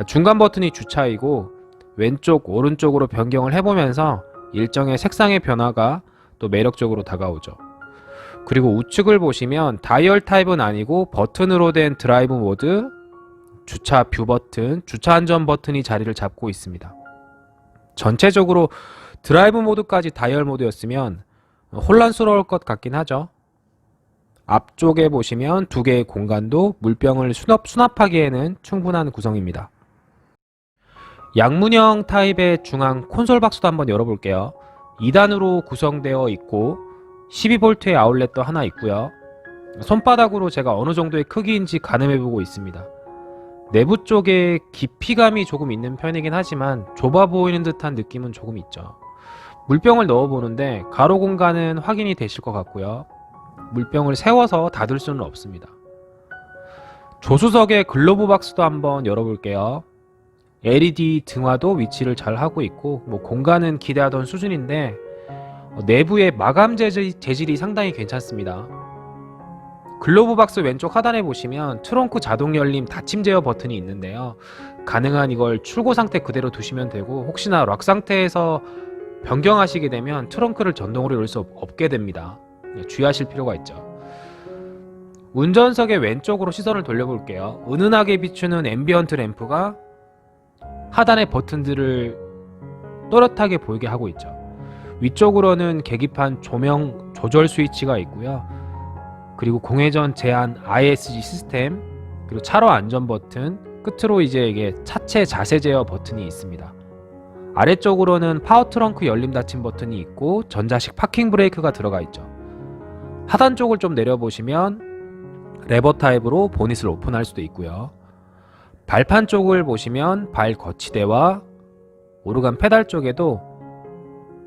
중간 버튼이 주차이고 왼쪽 오른쪽으로 변경을 해보면서 일정의 색상의 변화가 또 매력적으로 다가오죠. 그리고 우측을 보시면 다이얼 타입은 아니고 버튼으로 된 드라이브 모드, 주차 뷰 버튼, 주차 안전 버튼이 자리를 잡고 있습니다. 전체적으로 드라이브 모드까지 다이얼 모드였으면 혼란스러울 것 같긴 하죠. 앞쪽에 보시면 두 개의 공간도 물병을 수납하기에는 충분한 구성입니다. 양문형 타입의 중앙 콘솔 박스도 한번 열어볼게요. 2단으로 구성되어 있고 12V의 아울렛도 하나 있고요. 손바닥으로 제가 어느 정도의 크기인지 가늠해보고 있습니다. 내부 쪽에 깊이감이 조금 있는 편이긴 하지만 좁아 보이는 듯한 느낌은 조금 있죠. 물병을 넣어보는데 가로 공간은 확인이 되실 것 같고요. 물병을 세워서 닫을 수는 없습니다. 조수석의 글로브 박스도 한번 열어볼게요. LED 등화도 위치를 잘 하고 있고 공간은 기대하던 수준인데 내부의 마감 재질이 상당히 괜찮습니다. 글로브 박스 왼쪽 하단에 보시면 트렁크 자동 열림 닫힘 제어 버튼이 있는데요. 가능한 이걸 출고 상태 그대로 두시면 되고 혹시나 락 상태에서 변경하시게 되면 트렁크를 전동으로 열 수 없게 됩니다. 주의하실 필요가 있죠. 운전석의 왼쪽으로 시선을 돌려볼게요. 은은하게 비추는 앰비언트 램프가 하단의 버튼들을 또렷하게 보이게 하고 있죠. 위쪽으로는 계기판 조명 조절 스위치가 있고요. 그리고 공회전 제한 ISG 시스템, 그리고 차로 안전 버튼, 끝으로 이제 이게 차체 자세 제어 버튼이 있습니다. 아래쪽으로는 파워 트렁크 열림 닫힘 버튼이 있고 전자식 파킹 브레이크가 들어가 있죠. 하단 쪽을 좀 내려보시면 레버 타입으로 보닛을 오픈할 수도 있고요. 발판 쪽을 보시면 발 거치대와 오르간 페달 쪽에도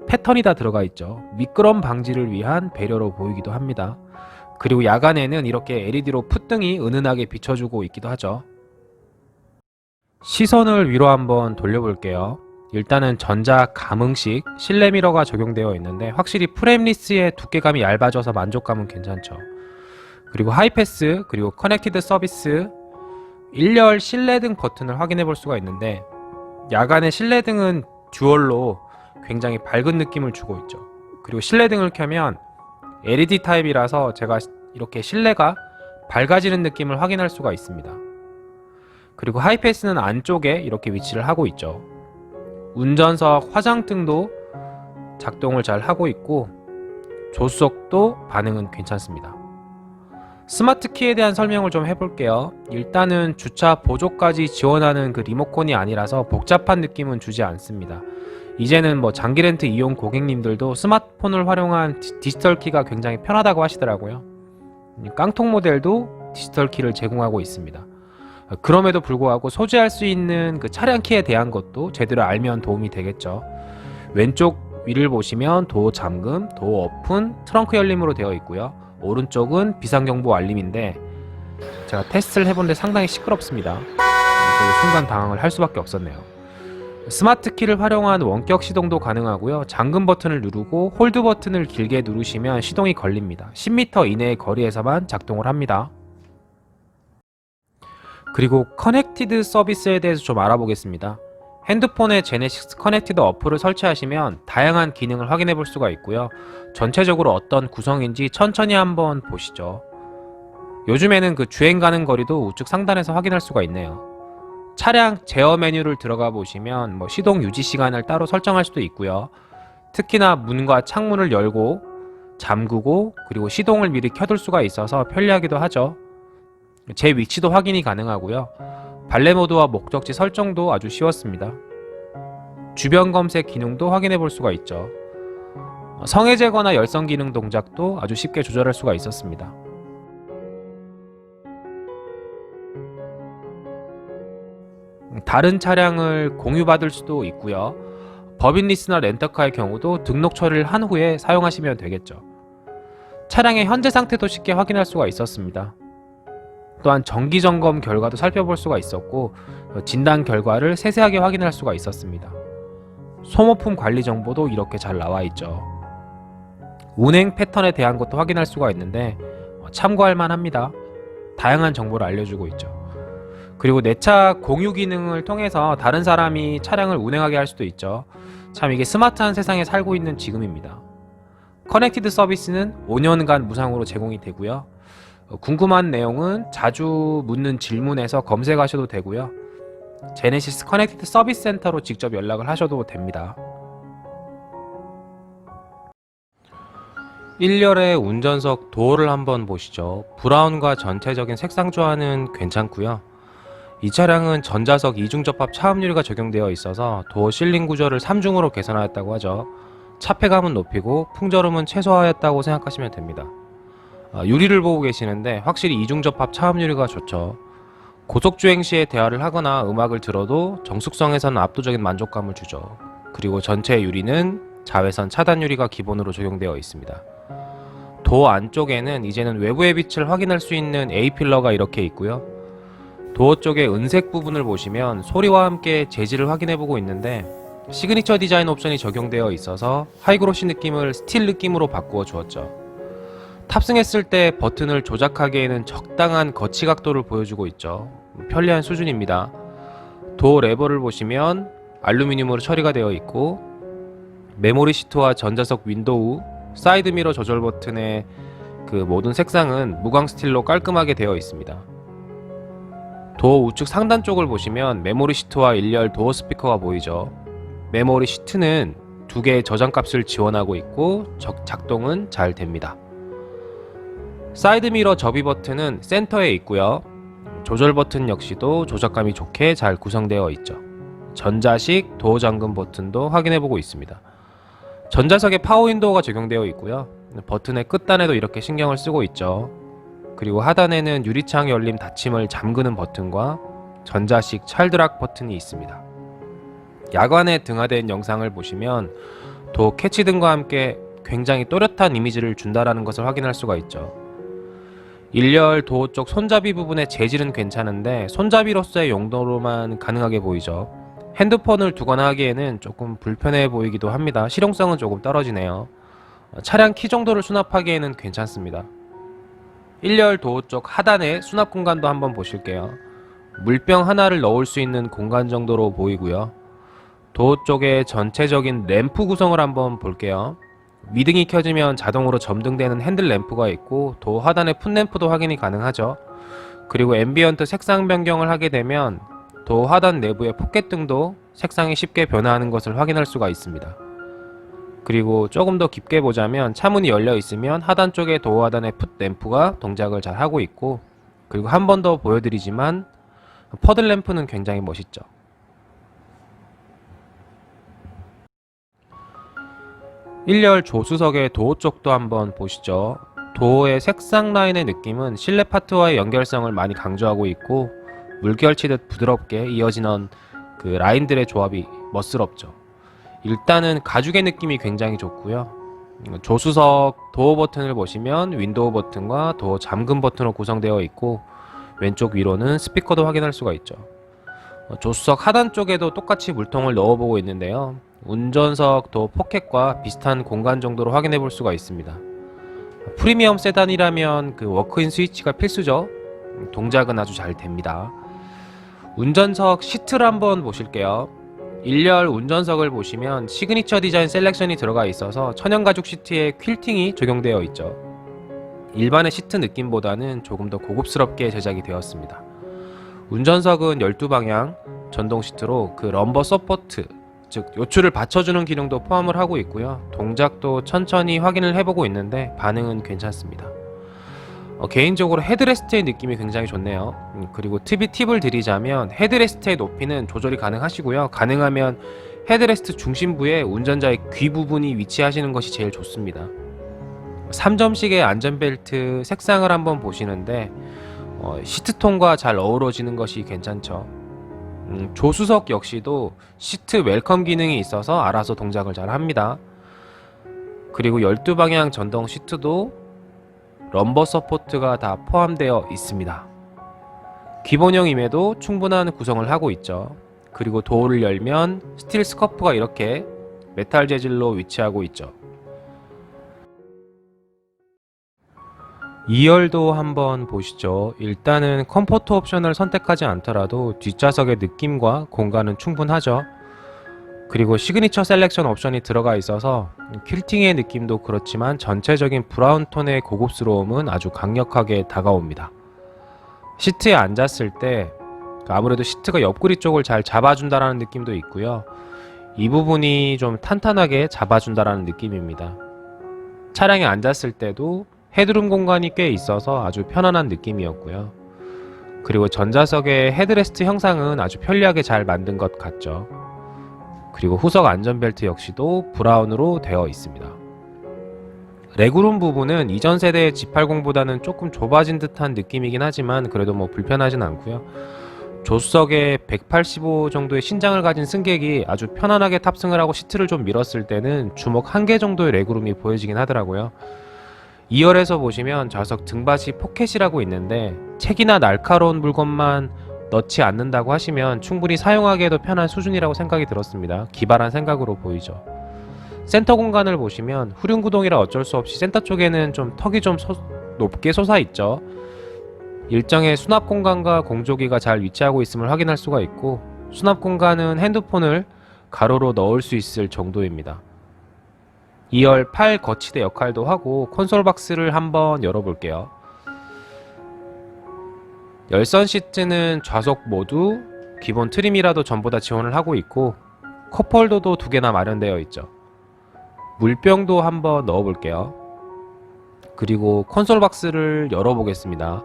패턴이 다 들어가 있죠. 미끄럼 방지를 위한 배려로 보이기도 합니다. 그리고 야간에는 이렇게 LED로 풋등이 은은하게 비춰주고 있기도 하죠. 시선을 위로 한번 돌려볼게요. 일단은 전자 감응식 실내 미러가 적용되어 있는데 확실히 프레임리스의 두께감이 얇아져서 만족감은 괜찮죠. 그리고 하이패스, 그리고 커넥티드 서비스, 1열 실내등 버튼을 확인해 볼 수가 있는데 야간에 실내등은 듀얼로 굉장히 밝은 느낌을 주고 있죠. 그리고 실내등을 켜면 LED 타입이라서 제가 이렇게 실내가 밝아지는 느낌을 확인할 수가 있습니다. 그리고 하이패스는 안쪽에 이렇게 위치를 하고 있죠. 운전석 화장등도 작동을 잘 하고 있고 조수석도 반응은 괜찮습니다. 스마트 키에 대한 설명을 좀 해볼게요. 일단은 주차 보조까지 지원하는 그 리모컨이 아니라서 복잡한 느낌은 주지 않습니다. 이제는 뭐 장기 렌트 이용 고객님들도 스마트폰을 활용한 디지털 키가 굉장히 편하다고 하시더라고요. 깡통 모델도 디지털 키를 제공하고 있습니다. 그럼에도 불구하고 소지할 수 있는 그 차량 키에 대한 것도 제대로 알면 도움이 되겠죠. 왼쪽 위를 보시면 도어 잠금, 도어 오픈, 트렁크 열림으로 되어 있고요. 오른쪽은 비상경보 알림인데 제가 테스트를 해본데 상당히 시끄럽습니다. 저도 순간 당황을 할 수밖에 없었네요. 스마트 키를 활용한 원격 시동도 가능하고요. 잠금 버튼을 누르고 홀드 버튼을 길게 누르시면 시동이 걸립니다. 10m 이내의 거리에서만 작동을 합니다. 그리고 커넥티드 서비스에 대해서 좀 알아보겠습니다. 핸드폰에 제네시스 커넥티드 어플을 설치하시면 다양한 기능을 확인해 볼 수가 있고요. 전체적으로 어떤 구성인지 천천히 한번 보시죠. 요즘에는 그 주행 가는 거리도 우측 상단에서 확인할 수가 있네요. 차량 제어 메뉴를 들어가 보시면 뭐 시동 유지 시간을 따로 설정할 수도 있고요. 특히나 문과 창문을 열고 잠그고 그리고 시동을 미리 켜둘 수가 있어서 편리하기도 하죠. 제 위치도 확인이 가능하고요. 발레 모드와 목적지 설정도 아주 쉬웠습니다. 주변 검색 기능도 확인해 볼 수가 있죠. 성해 제거나 열선 기능 동작도 아주 쉽게 조절할 수가 있었습니다. 다른 차량을 공유받을 수도 있고요. 법인 리스나 렌터카의 경우도 등록 처리를 한 후에 사용하시면 되겠죠. 차량의 현재 상태도 쉽게 확인할 수가 있었습니다. 또한 정기 점검 결과도 살펴볼 수가 있었고 진단 결과를 세세하게 확인할 수가 있었습니다. 소모품 관리 정보도 이렇게 잘 나와 있죠. 운행 패턴에 대한 것도 확인할 수가 있는데 참고할 만합니다. 다양한 정보를 알려주고 있죠. 그리고 내 차 공유 기능을 통해서 다른 사람이 차량을 운행하게 할 수도 있죠. 참 이게 스마트한 세상에 살고 있는 지금입니다. 커넥티드 서비스는 5년간 무상으로 제공이 되고요. 궁금한 내용은 자주 묻는 질문에서 검색하셔도 되고요. 제네시스 커넥티드 서비스 센터로 직접 연락을 하셔도 됩니다. 1열의 운전석 도어를 한번 보시죠. 브라운과 전체적인 색상 조화는 괜찮고요. 이 차량은 전자석 이중 접합 차음유리가 적용되어 있어서 도어 실링 구조를 3중으로 개선하였다고 하죠. 차폐감은 높이고 풍절음은 최소화했다고 생각하시면 됩니다. 유리를 보고 계시는데 확실히 이중 접합 차음유리가 좋죠. 고속주행 시에 대화를 하거나 음악을 들어도 정숙성에서는 압도적인 만족감을 주죠. 그리고 전체 유리는 자외선 차단 유리가 기본으로 적용되어 있습니다. 도어 안쪽에는 이제는 외부의 빛을 확인할 수 있는 A필러가 이렇게 있고요. 도어 쪽의 은색 부분을 보시면 소리와 함께 재질을 확인해보고 있는데 시그니처 디자인 옵션이 적용되어 있어서 하이그로시 느낌을 스틸 느낌으로 바꾸어 주었죠. 탑승했을 때 버튼을 조작하기에는 적당한 거치 각도를 보여주고 있죠. 편리한 수준입니다. 도어 레버를 보시면 알루미늄으로 처리가 되어 있고 메모리 시트와 전자석 윈도우, 사이드 미러 조절 버튼의 그 모든 색상은 무광 스틸로 깔끔하게 되어 있습니다. 도어 우측 상단 쪽을 보시면 메모리 시트와 1열 도어 스피커가 보이죠. 메모리 시트는 2개의 저장값을 지원하고 있고 작동은 잘 됩니다. 사이드 미러 접이 버튼은 센터에 있고요. 조절 버튼 역시도 조작감이 좋게 잘 구성되어 있죠. 전자식 도어 잠금 버튼도 확인해보고 있습니다. 전자석에 파워 윈도우가 적용되어 있고요. 버튼의 끝단에도 이렇게 신경을 쓰고 있죠. 그리고 하단에는 유리창 열림 닫힘을 잠그는 버튼과 전자식 차일드락 버튼이 있습니다. 야간에 등하된 영상을 보시면 도어 캐치 등과 함께 굉장히 또렷한 이미지를 준다라는 것을 확인할 수가 있죠. 1열 도어 쪽 손잡이 부분의 재질은 괜찮은데 손잡이로서의 용도로만 가능하게 보이죠. 핸드폰을 두거나 하기에는 조금 불편해 보이기도 합니다. 실용성은 조금 떨어지네요. 차량 키 정도를 수납하기에는 괜찮습니다. 1열 도어 쪽 하단의 수납 공간도 한번 보실게요. 물병 하나를 넣을 수 있는 공간 정도로 보이고요. 도어 쪽의 전체적인 램프 구성을 한번 볼게요. 미등이 켜지면 자동으로 점등되는 핸들 램프가 있고 도어 하단의 풋램프도 확인이 가능하죠. 그리고 앰비언트 색상 변경을 하게 되면 도어 하단 내부의 포켓등도 색상이 쉽게 변화하는 것을 확인할 수가 있습니다. 그리고 조금 더 깊게 보자면 차문이 열려 있으면 하단 쪽에 도어 하단의 풋 램프가 동작을 잘 하고 있고, 그리고 한 번 더 보여드리지만 퍼들 램프는 굉장히 멋있죠. 일렬 조수석의 도어 쪽도 한번 보시죠. 도어의 색상 라인의 느낌은 실내 파트와의 연결성을 많이 강조하고 있고, 물결치듯 부드럽게 이어지는 그 라인들의 조합이 멋스럽죠. 일단은 가죽의 느낌이 굉장히 좋고요. 조수석 도어 버튼을 보시면 윈도우 버튼과 도어 잠금 버튼으로 구성되어 있고, 왼쪽 위로는 스피커도 확인할 수가 있죠. 조수석 하단 쪽에도 똑같이 물통을 넣어보고 있는데요. 운전석 도어 포켓과 비슷한 공간 정도로 확인해 볼 수가 있습니다. 프리미엄 세단이라면 그 워크인 스위치가 필수죠. 동작은 아주 잘 됩니다. 운전석 시트를 한번 보실게요. 1열 운전석을 보시면 시그니처 디자인 셀렉션이 들어가 있어서 천연가죽 시트에 퀼팅이 적용되어 있죠. 일반의 시트 느낌보다는 조금 더 고급스럽게 제작이 되었습니다. 운전석은 12방향 전동 시트로 그 럼버 서포트, 즉 요추를 받쳐주는 기능도 포함을 하고 있고요. 동작도 천천히 확인을 해보고 있는데 반응은 괜찮습니다. 개인적으로 헤드레스트의 느낌이 굉장히 좋네요. 그리고 팁을 드리자면 헤드레스트의 높이는 조절이 가능하시고요. 가능하면 헤드레스트 중심부에 운전자의 귀 부분이 위치하시는 것이 제일 좋습니다. 3점식의 안전벨트 색상을 한번 보시는데 시트톤과 잘 어우러지는 것이 괜찮죠. 조수석 역시도 시트 웰컴 기능이 있어서 알아서 동작을 잘 합니다. 그리고 12방향 전동 시트도 럼버 서포트가 다 포함되어 있습니다. 기본형임에도 충분한 구성을 하고 있죠. 그리고 도어를 열면 스틸 스커프가 이렇게 메탈 재질로 위치하고 있죠. 2열도 한번 보시죠. 일단은 컴포트 옵션을 선택하지 않더라도 뒷좌석의 느낌과 공간은 충분하죠. 그리고 시그니처 셀렉션 옵션이 들어가 있어서 퀼팅의 느낌도 그렇지만 전체적인 브라운 톤의 고급스러움은 아주 강력하게 다가옵니다. 시트에 앉았을 때 아무래도 시트가 옆구리 쪽을 잘 잡아준다라는 느낌도 있고요. 이 부분이 좀 탄탄하게 잡아준다라는 느낌입니다. 차량에 앉았을 때도 헤드룸 공간이 꽤 있어서 아주 편안한 느낌이었고요. 그리고 전자석의 헤드레스트 형상은 아주 편리하게 잘 만든 것 같죠. 그리고 후석 안전벨트 역시도 브라운으로 되어 있습니다. 레그룸 부분은 이전 세대의 G80보다는 조금 좁아진 듯한 느낌이긴 하지만 그래도 뭐 불편하진 않고요. 조수석에 185 정도의 신장을 가진 승객이 아주 편안하게 탑승을 하고 시트를 좀 밀었을 때는 주먹 1개 정도의 레그룸이 보여지긴 하더라고요. 2열에서 보시면 좌석 등받이 포켓이라고 있는데 책이나 날카로운 물건만 넣지 않는다고 하시면 충분히 사용하기에도 편한 수준이라고 생각이 들었습니다. 기발한 생각으로 보이죠. 센터 공간을 보시면 후륜구동이라 어쩔 수 없이 센터 쪽에는 좀 턱이 좀 높게 솟아 있죠. 일정의 수납 공간과 공조기가 잘 위치하고 있음을 확인할 수가 있고, 수납 공간은 핸드폰을 가로로 넣을 수 있을 정도입니다. 2열 팔 거치대 역할도 하고 콘솔 박스를 한번 열어볼게요. 열선 시트는 좌석 모두 기본 트림이라도 전부 다 지원을 하고 있고 컵홀더도 2개나 마련되어 있죠. 물병도 한번 넣어볼게요. 그리고 콘솔 박스를 열어보겠습니다.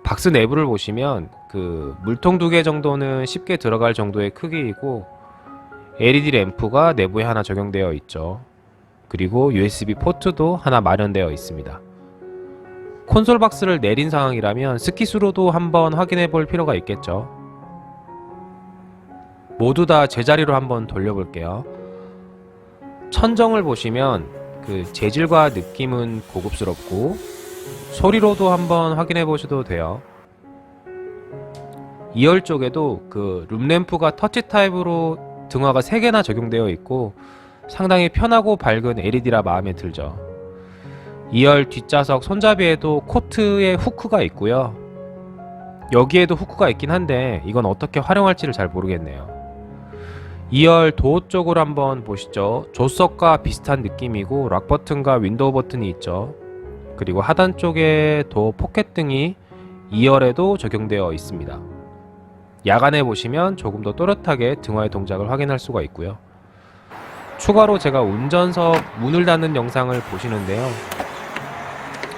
박스 내부를 보시면 그 물통 2개 정도는 쉽게 들어갈 정도의 크기이고 LED 램프가 내부에 하나 적용되어 있죠. 그리고 USB 포트도 하나 마련되어 있습니다. 콘솔 박스를 내린 상황이라면 스키스로도 한번 확인해 볼 필요가 있겠죠. 모두 다 제자리로 한번 돌려볼게요. 천정을 보시면 그 재질과 느낌은 고급스럽고 소리로도 한번 확인해 보셔도 돼요. 2열 쪽에도 그 룸램프가 터치 타입으로 등화가 3개나 적용되어 있고 상당히 편하고 밝은 LED라 마음에 들죠. 2열 뒷좌석 손잡이에도 코트에 후크가 있고요. 여기에도 후크가 있긴 한데 이건 어떻게 활용할지를 잘 모르겠네요. 2열 도어 쪽으로 한번 보시죠. 조수석과 비슷한 느낌이고 락 버튼과 윈도우 버튼이 있죠. 그리고 하단 쪽에 도어 포켓 등이 2열에도 적용되어 있습니다. 야간에 보시면 조금 더 또렷하게 등화의 동작을 확인할 수가 있고요. 추가로 제가 운전석 문을 닫는 영상을 보시는데요.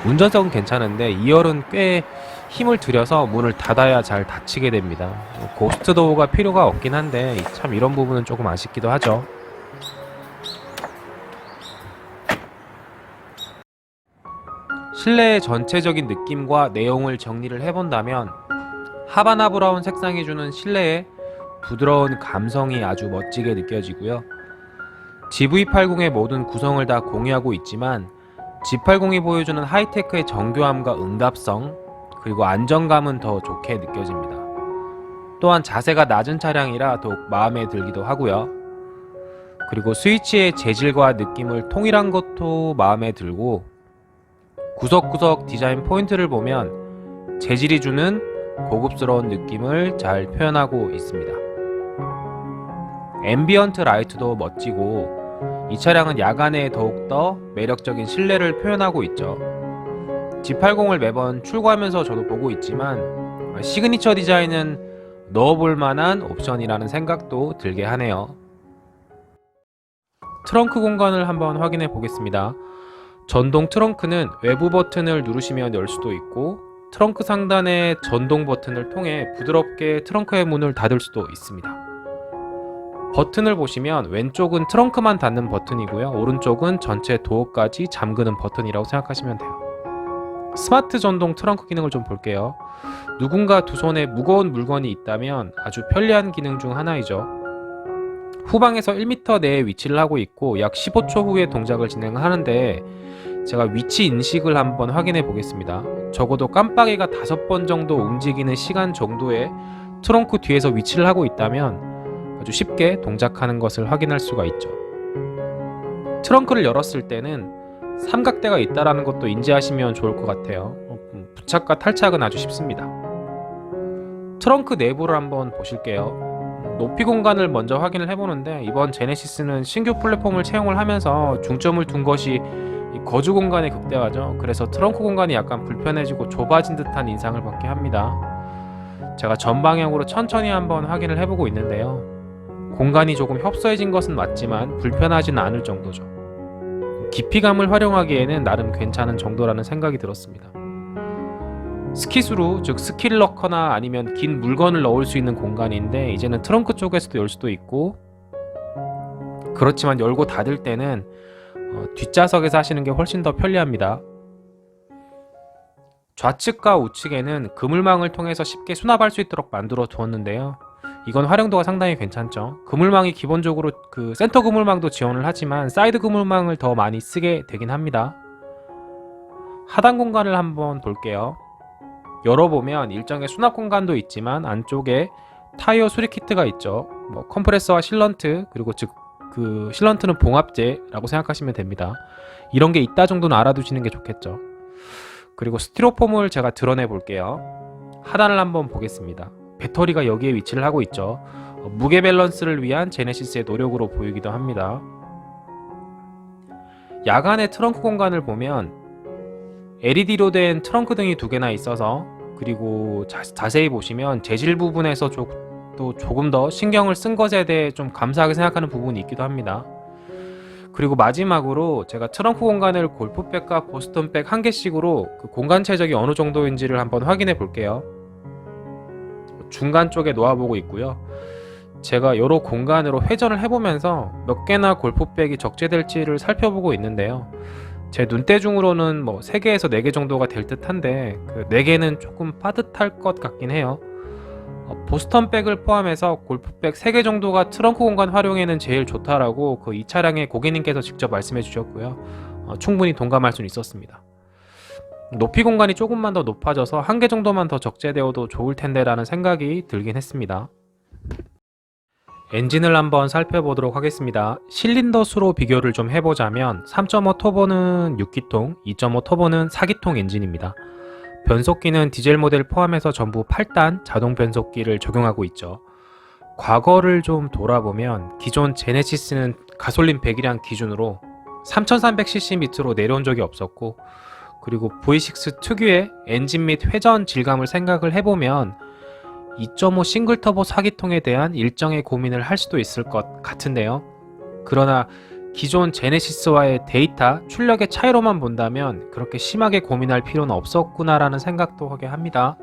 운전석은 괜찮은데 2열은 꽤 힘을 들여서 문을 닫아야 잘 닫히게 됩니다. 고스트 도어가 필요가 없긴 한데 참 이런 부분은 조금 아쉽기도 하죠. 실내의 전체적인 느낌과 내용을 정리를 해본다면 하바나 브라운 색상이 주는 실내의 부드러운 감성이 아주 멋지게 느껴지고요. GV80의 모든 구성을 다 공유하고 있지만 G80이 보여주는 하이테크의 정교함과 응답성 그리고 안정감은 더 좋게 느껴집니다. 또한 자세가 낮은 차량이라 더욱 마음에 들기도 하고요. 그리고 스위치의 재질과 느낌을 통일한 것도 마음에 들고 구석구석 디자인 포인트를 보면 재질이 주는 고급스러운 느낌을 잘 표현하고 있습니다. 앰비언트 라이트도 멋지고 이 차량은 야간에 더욱더 매력적인 실내를 표현하고 있죠. G80을 매번 출고하면서 저도 보고 있지만 시그니처 디자인은 넣어볼 만한 옵션이라는 생각도 들게 하네요. 트렁크 공간을 한번 확인해 보겠습니다. 전동 트렁크는 외부 버튼을 누르시면 열 수도 있고 트렁크 상단의 전동 버튼을 통해 부드럽게 트렁크의 문을 닫을 수도 있습니다. 버튼을 보시면 왼쪽은 트렁크만 닫는 버튼이고요. 오른쪽은 전체 도어까지 잠그는 버튼이라고 생각하시면 돼요. 스마트 전동 트렁크 기능을 좀 볼게요. 누군가 두 손에 무거운 물건이 있다면 아주 편리한 기능 중 하나이죠. 후방에서 1m 내에 위치를 하고 있고 약 15초 후에 동작을 진행하는데 제가 위치 인식을 한번 확인해 보겠습니다. 적어도 깜빡이가 5번 정도 움직이는 시간 정도에 트렁크 뒤에서 위치를 하고 있다면 아주 쉽게 동작하는 것을 확인할 수가 있죠. 트렁크를 열었을 때는 삼각대가 있다는 것도 인지하시면 좋을 것 같아요. 부착과 탈착은 아주 쉽습니다. 트렁크 내부를 한번 보실게요. 높이 공간을 먼저 확인을 해보는데 이번 제네시스는 신규 플랫폼을 채용을 하면서 중점을 둔 것이 거주 공간의 극대화죠. 그래서 트렁크 공간이 약간 불편해지고 좁아진 듯한 인상을 받게 합니다. 제가 전방향으로 천천히 한번 확인을 해보고 있는데요. 공간이 조금 협소해진 것은 맞지만 불편하지는 않을 정도죠. 깊이감을 활용하기에는 나름 괜찮은 정도라는 생각이 들었습니다. 스키스루, 즉 스킬러커나 아니면 긴 물건을 넣을 수 있는 공간인데 이제는 트렁크 쪽에서도 열 수도 있고 그렇지만 열고 닫을 때는 뒷좌석에서 하시는 게 훨씬 더 편리합니다. 좌측과 우측에는 그물망을 통해서 쉽게 수납할 수 있도록 만들어 두었는데요. 이건 활용도가 상당히 괜찮죠. 그물망이 기본적으로 그 센터 그물망도 지원을 하지만 사이드 그물망을 더 많이 쓰게 되긴 합니다. 하단 공간을 한번 볼게요. 열어보면 일정의 수납 공간도 있지만 안쪽에 타이어 수리 키트가 있죠. 컴프레서와 실런트 그리고 즉 그 실런트는 봉합제라고 생각하시면 됩니다. 이런 게 있다 정도는 알아두시는 게 좋겠죠. 그리고 스티로폼을 제가 드러내 볼게요. 하단을 한번 보겠습니다. 배터리가 여기에 위치를 하고 있죠. 무게 밸런스를 위한 제네시스의 노력으로 보이기도 합니다. 야간의 트렁크 공간을 보면 LED로 된 트렁크 등이 2개나 있어서 그리고 자세히 보시면 재질 부분에서 또 조금 더 신경을 쓴 것에 대해 좀 감사하게 생각하는 부분이 있기도 합니다. 그리고 마지막으로 제가 트렁크 공간을 골프백과 보스턴백 1개씩으로 그 공간 최적이 어느 정도인지를 한번 확인해 볼게요. 중간 쪽에 놓아보고 있고요. 제가 여러 공간으로 회전을 해보면서 몇 개나 골프백이 적재될지를 살펴보고 있는데요. 제 눈대중으로는 3개에서 4개 정도가 될 듯한데 그 4개는 조금 빠듯할 것 같긴 해요. 보스턴백을 포함해서 골프백 3개 정도가 트렁크 공간 활용에는 제일 좋다라고 이 차량의 고객님께서 직접 말씀해 주셨고요. 충분히 동감할 수는 있었습니다. 높이 공간이 조금만 더 높아져서 1개 정도만 더 적재되어도 좋을 텐데 라는 생각이 들긴 했습니다. 엔진을 한번 살펴보도록 하겠습니다. 실린더 수로 비교를 좀 해보자면 3.5 터보는 6기통, 2.5 터보는 4기통 엔진입니다. 변속기는 디젤 모델 포함해서 전부 8단 자동 변속기를 적용하고 있죠. 과거를 좀 돌아보면 기존 제네시스는 가솔린 배기량 기준으로 3300cc 밑으로 내려온 적이 없었고 그리고 V6 특유의 엔진 및 회전 질감을 생각을 해보면 2.5 싱글 터보 4기통에 대한 일정의 고민을 할 수도 있을 것 같은데요. 그러나 기존 제네시스와의 데이터, 출력의 차이로만 본다면 그렇게 심하게 고민할 필요는 없었구나라는 생각도 하게 합니다.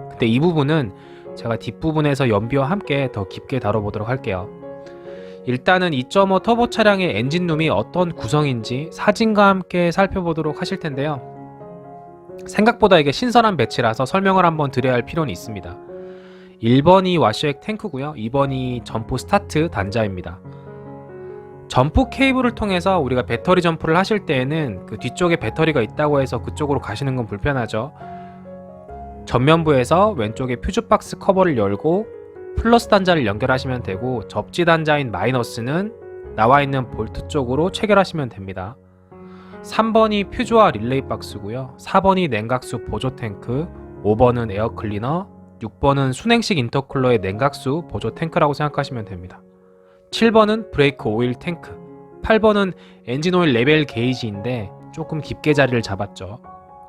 근데 이 부분은 제가 뒷부분에서 연비와 함께 더 깊게 다뤄보도록 할게요. 일단은 2.5 터보 차량의 엔진룸이 어떤 구성인지 사진과 함께 살펴보도록 하실 텐데요. 생각보다 이게 신선한 배치라서 설명을 한번 드려야 할 필요는 있습니다. 1번이 와셔액 탱크고요. 2번이 점프 스타트 단자입니다. 점프 케이블을 통해서 우리가 배터리 점프를 하실 때에는 그 뒤쪽에 배터리가 있다고 해서 그쪽으로 가시는 건 불편하죠. 전면부에서 왼쪽에 퓨즈 박스 커버를 열고 플러스 단자를 연결하시면 되고, 접지 단자인 마이너스는 나와 있는 볼트 쪽으로 체결하시면 됩니다. 3번이 퓨즈와 릴레이 박스고요. 4번이 냉각수 보조 탱크, 5번은 에어 클리너, 6번은 순행식 인터쿨러의 냉각수 보조 탱크라고 생각하시면 됩니다. 7번은 브레이크 오일 탱크, 8번은 엔진 오일 레벨 게이지인데 조금 깊게 자리를 잡았죠.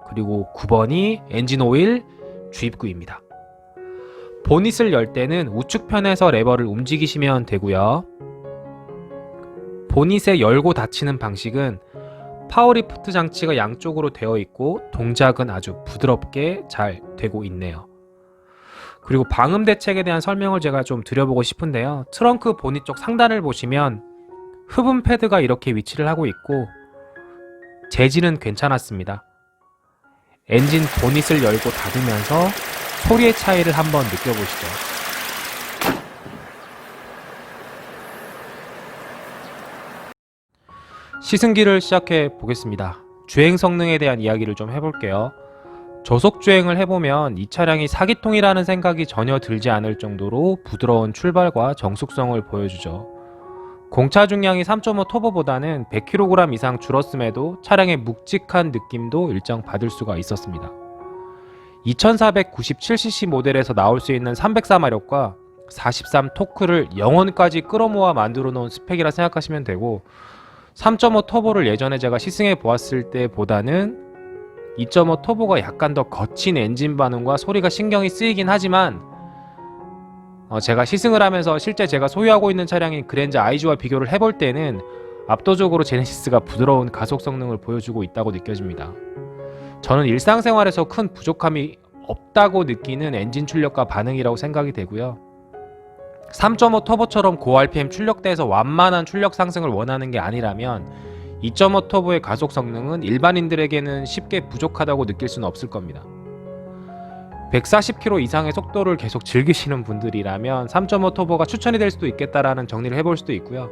그리고 9번이 엔진 오일 주입구입니다. 보닛을 열 때는 우측편에서 레버를 움직이시면 되고요. 보닛의 열고 닫히는 방식은 파워리프트 장치가 양쪽으로 되어 있고 동작은 아주 부드럽게 잘 되고 있네요. 그리고 방음 대책에 대한 설명을 제가 좀 드려보고 싶은데요. 트렁크 보닛 쪽 상단을 보시면 흡음 패드가 이렇게 위치를 하고 있고 재질은 괜찮았습니다. 엔진 보닛을 열고 닫으면서 소리의 차이를 한번 느껴보시죠. 시승기를 시작해 보겠습니다. 주행 성능에 대한 이야기를 좀 해볼게요. 저속 주행을 해보면 이 차량이 사기통이라는 생각이 전혀 들지 않을 정도로 부드러운 출발과 정숙성을 보여주죠. 공차 중량이 3.5 터보보다는 100kg 이상 줄었음에도 차량의 묵직한 느낌도 일정 받을 수가 있었습니다. 2497cc 모델에서 나올 수 있는 304마력과 43 토크를 0원까지 끌어모아 만들어 놓은 스펙이라 생각하시면 되고, 3.5 터보를 예전에 제가 시승해 보았을 때보다는 2.5 터보가 약간 더 거친 엔진 반응과 소리가 신경이 쓰이긴 하지만 제가 시승을 하면서 실제 제가 소유하고 있는 차량인 그랜저 IG와 비교를 해볼 때는 압도적으로 제네시스가 부드러운 가속 성능을 보여주고 있다고 느껴집니다. 저는 일상생활에서 큰 부족함이 없다고 느끼는 엔진 출력과 반응이라고 생각이 되고요. 3.5 터보처럼 고 RPM 출력대에서 완만한 출력 상승을 원하는 게 아니라면 2.5 터보의 가속 성능은 일반인들에게는 쉽게 부족하다고 느낄 수는 없을 겁니다. 140km 이상의 속도를 계속 즐기시는 분들이라면 3.5 터보가 추천이 될 수도 있겠다라는 정리를 해볼 수도 있고요.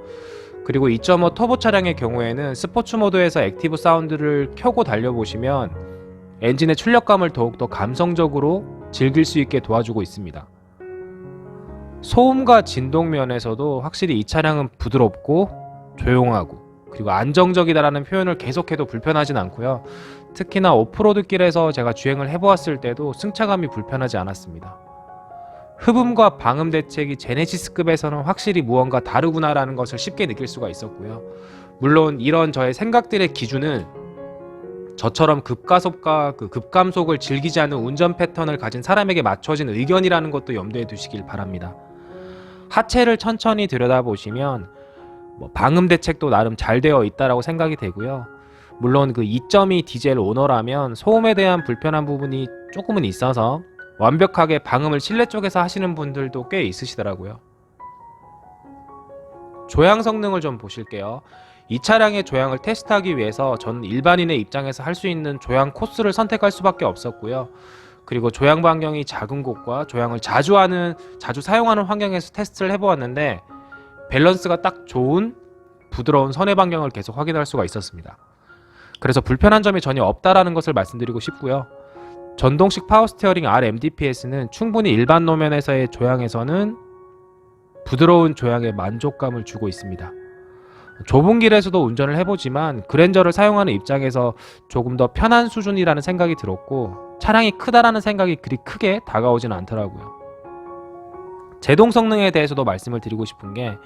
그리고 2.5 터보 차량의 경우에는 스포츠 모드에서 액티브 사운드를 켜고 달려보시면 엔진의 출력감을 더욱더 감성적으로 즐길 수 있게 도와주고 있습니다. 소음과 진동 면에서도 확실히 이 차량은 부드럽고 조용하고 그리고 안정적이다라는 표현을 계속해도 불편하진 않고요. 특히나 오프로드 길에서 제가 주행을 해보았을 때도 승차감이 불편하지 않았습니다. 흡음과 방음 대책이 제네시스급에서는 확실히 무언가 다르구나라는 것을 쉽게 느낄 수가 있었고요. 물론 이런 저의 생각들의 기준은 저처럼 급가속과 급감속을 즐기지 않는 운전 패턴을 가진 사람에게 맞춰진 의견이라는 것도 염두에 두시길 바랍니다. 하체를 천천히 들여다보시면 방음 대책도 나름 잘 되어 있다라고 생각이 되고요. 물론 그 2.2 디젤 오너라면 소음에 대한 불편한 부분이 조금은 있어서 완벽하게 방음을 실내 쪽에서 하시는 분들도 꽤 있으시더라고요. 조향 성능을 좀 보실게요. 이 차량의 조향을 테스트하기 위해서 저는 일반인의 입장에서 할 수 있는 조향 코스를 선택할 수밖에 없었고요. 그리고 조향 반경이 작은 곳과 조향을 자주 사용하는 환경에서 테스트를 해보았는데 밸런스가 딱 좋은 부드러운 선의 반경을 계속 확인할 수가 있었습니다. 그래서 불편한 점이 전혀 없다라는 것을 말씀드리고 싶고요. 전동식 파워 스티어링 RMDPS는 충분히 일반 노면에서의 조향에서는 부드러운 조향에 만족감을 주고 있습니다. 좁은 길에서도 운전을 해보지만 그랜저를 사용하는 입장에서 조금 더 편한 수준이라는 생각이 들었고, 차량이 크다라는 생각이 그리 크게 다가오진 않더라고요. 제동 성능에 대해서도 말씀을 드리고 싶은 게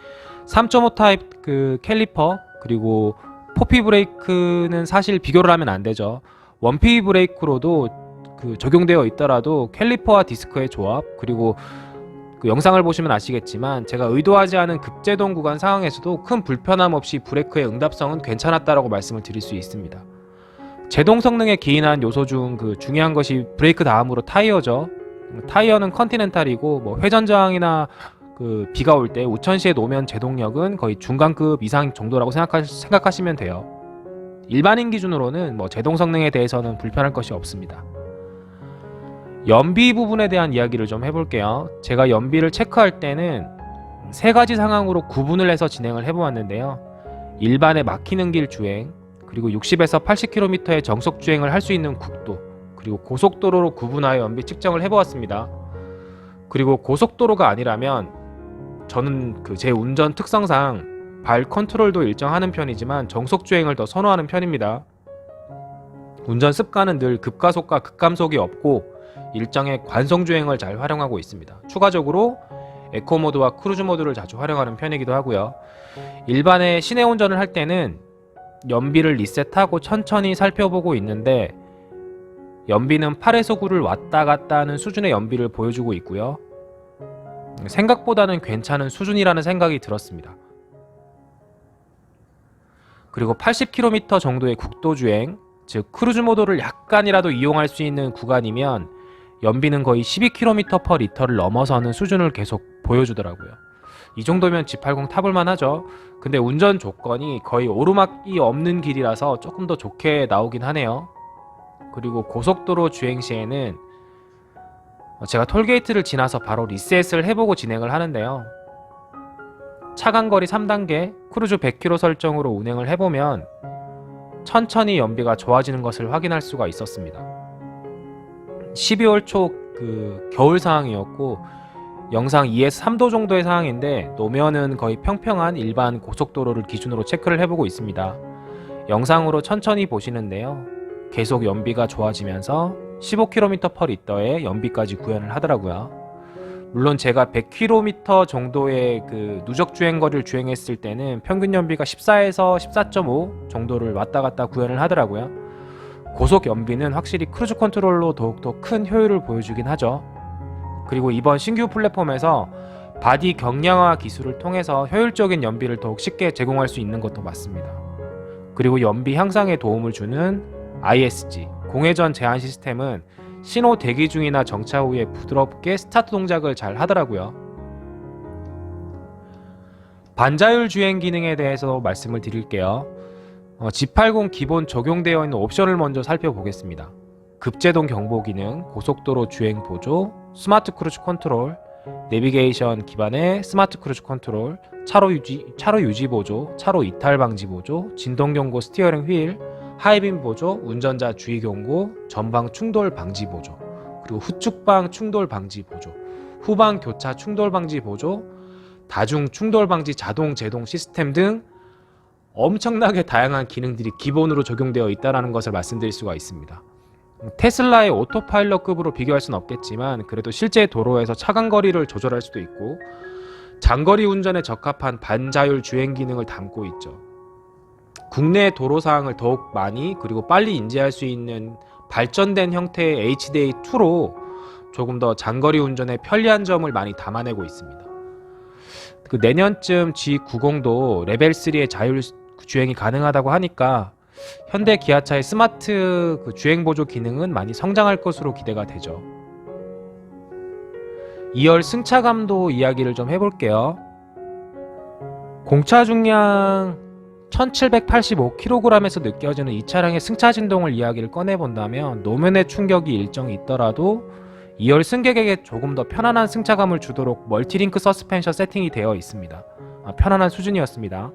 3.5 타입 캘리퍼 그리고 포피 브레이크는 사실 비교를 하면 안 되죠. 원피 브레이크로도 적용되어 있더라도 캘리퍼와 디스크의 조합 그리고 그 영상을 보시면 아시겠지만 제가 의도하지 않은 급제동 구간 상황에서도 큰 불편함 없이 브레이크의 응답성은 괜찮았다라고 말씀을 드릴 수 있습니다. 제동 성능에 기인한 요소 중 그 중요한 것이 브레이크 다음으로 타이어죠. 타이어는 컨티넨탈이고 뭐 회전 저항이나 그 비가 올 때 우천시의 노면 제동력은 거의 중간급 이상 정도라고 생각하시면 돼요. 일반인 기준으로는 뭐 제동 성능에 대해서는 불편할 것이 없습니다. 연비 부분에 대한 이야기를 좀 해볼게요. 제가 연비를 체크할 때는 세 가지 상황으로 구분을 해서 진행을 해보았는데요. 일반의 막히는 길 주행, 그리고 60에서 80km의 정속 주행을 할 수 있는 국도, 그리고 고속도로로 구분하여 연비 측정을 해보았습니다. 그리고 고속도로가 아니라면 저는 그 제 운전 특성상 발 컨트롤도 일정하는 편이지만 정속 주행을 더 선호하는 편입니다. 운전 습관은 늘 급가속과 급감속이 없고 일정의 관성 주행을 잘 활용하고 있습니다. 추가적으로 에코 모드와 크루즈 모드를 자주 활용하는 편이기도 하고요. 일반의 시내 운전을 할 때는 연비를 리셋하고 천천히 살펴보고 있는데 연비는 8에서 9를 왔다 갔다 하는 수준의 연비를 보여주고 있고요. 생각보다는 괜찮은 수준이라는 생각이 들었습니다. 그리고 80km 정도의 국도 주행, 즉 크루즈 모드를 약간이라도 이용할 수 있는 구간이면 연비는 거의 12km/L를 넘어서는 수준을 계속 보여주더라고요. 이 정도면 G80 타볼만 하죠. 근데 운전 조건이 거의 오르막이 없는 길이라서 조금 더 좋게 나오긴 하네요. 그리고 고속도로 주행 시에는 제가 톨게이트를 지나서 바로 리셋을 해보고 진행을 하는데요. 차간거리 3단계 크루즈 100km 설정으로 운행을 해보면 천천히 연비가 좋아지는 것을 확인할 수가 있었습니다. 12월 초 그 겨울 상황이었고 영상 2에서 3도 정도의 상황인데 노면은 거의 평평한 일반 고속도로를 기준으로 체크를 해보고 있습니다. 영상으로 천천히 보시는데요. 계속 연비가 좋아지면서 15km/L의 연비까지 구현을 하더라고요. 물론 제가 100km 정도의 그 누적 주행 거리를 주행했을 때는 평균 연비가 14에서 14.5 정도를 왔다 갔다 구현을 하더라고요. 고속 연비는 확실히 크루즈 컨트롤로 더욱더 큰 효율을 보여주긴 하죠. 그리고 이번 신규 플랫폼에서 바디 경량화 기술을 통해서 효율적인 연비를 더욱 쉽게 제공할 수 있는 것도 맞습니다. 그리고 연비 향상에 도움을 주는 ISG 공회전 제한 시스템은 신호 대기 중이나 정차 후에 부드럽게 스타트 동작을 잘 하더라고요. 반자율 주행 기능에 대해서 말씀을 드릴게요. G80 기본 적용되어 있는 옵션을 먼저 살펴보겠습니다. 급제동 경보 기능, 고속도로 주행 보조, 스마트 크루즈 컨트롤, 내비게이션 기반의 스마트 크루즈 컨트롤, 차로 유지 보조, 차로 이탈 방지 보조, 진동 경고 스티어링 휠, 하이빔 보조, 운전자 주의 경고, 전방 충돌 방지 보조, 그리고 후측방 충돌 방지 보조, 후방 교차 충돌 방지 보조, 다중 충돌 방지 자동 제동 시스템 등 엄청나게 다양한 기능들이 기본으로 적용되어 있다는 것을 말씀드릴 수가 있습니다. 테슬라의 오토파일럿급으로 비교할 수는 없겠지만 그래도 실제 도로에서 차간거리를 조절할 수도 있고 장거리 운전에 적합한 반자율 주행 기능을 담고 있죠. 국내 도로 상황을 더욱 많이 그리고 빨리 인지할 수 있는 발전된 형태의 HDA2로 조금 더 장거리 운전에 편리한 점을 많이 담아내고 있습니다. 그 내년쯤 G90도 레벨 3의 자율 주행이 가능하다고 하니까 현대 기아차의 스마트 주행 보조 기능은 많이 성장할 것으로 기대가 되죠. 2열 승차감도 이야기를 좀 해볼게요. 공차 중량 1785kg에서 느껴지는 이 차량의 승차 진동을 이야기를 꺼내본다면 노면의 충격이 일정이 있더라도 2열 승객에게 조금 더 편안한 승차감을 주도록 멀티링크 서스펜션 세팅이 되어 있습니다. 편안한 수준이었습니다.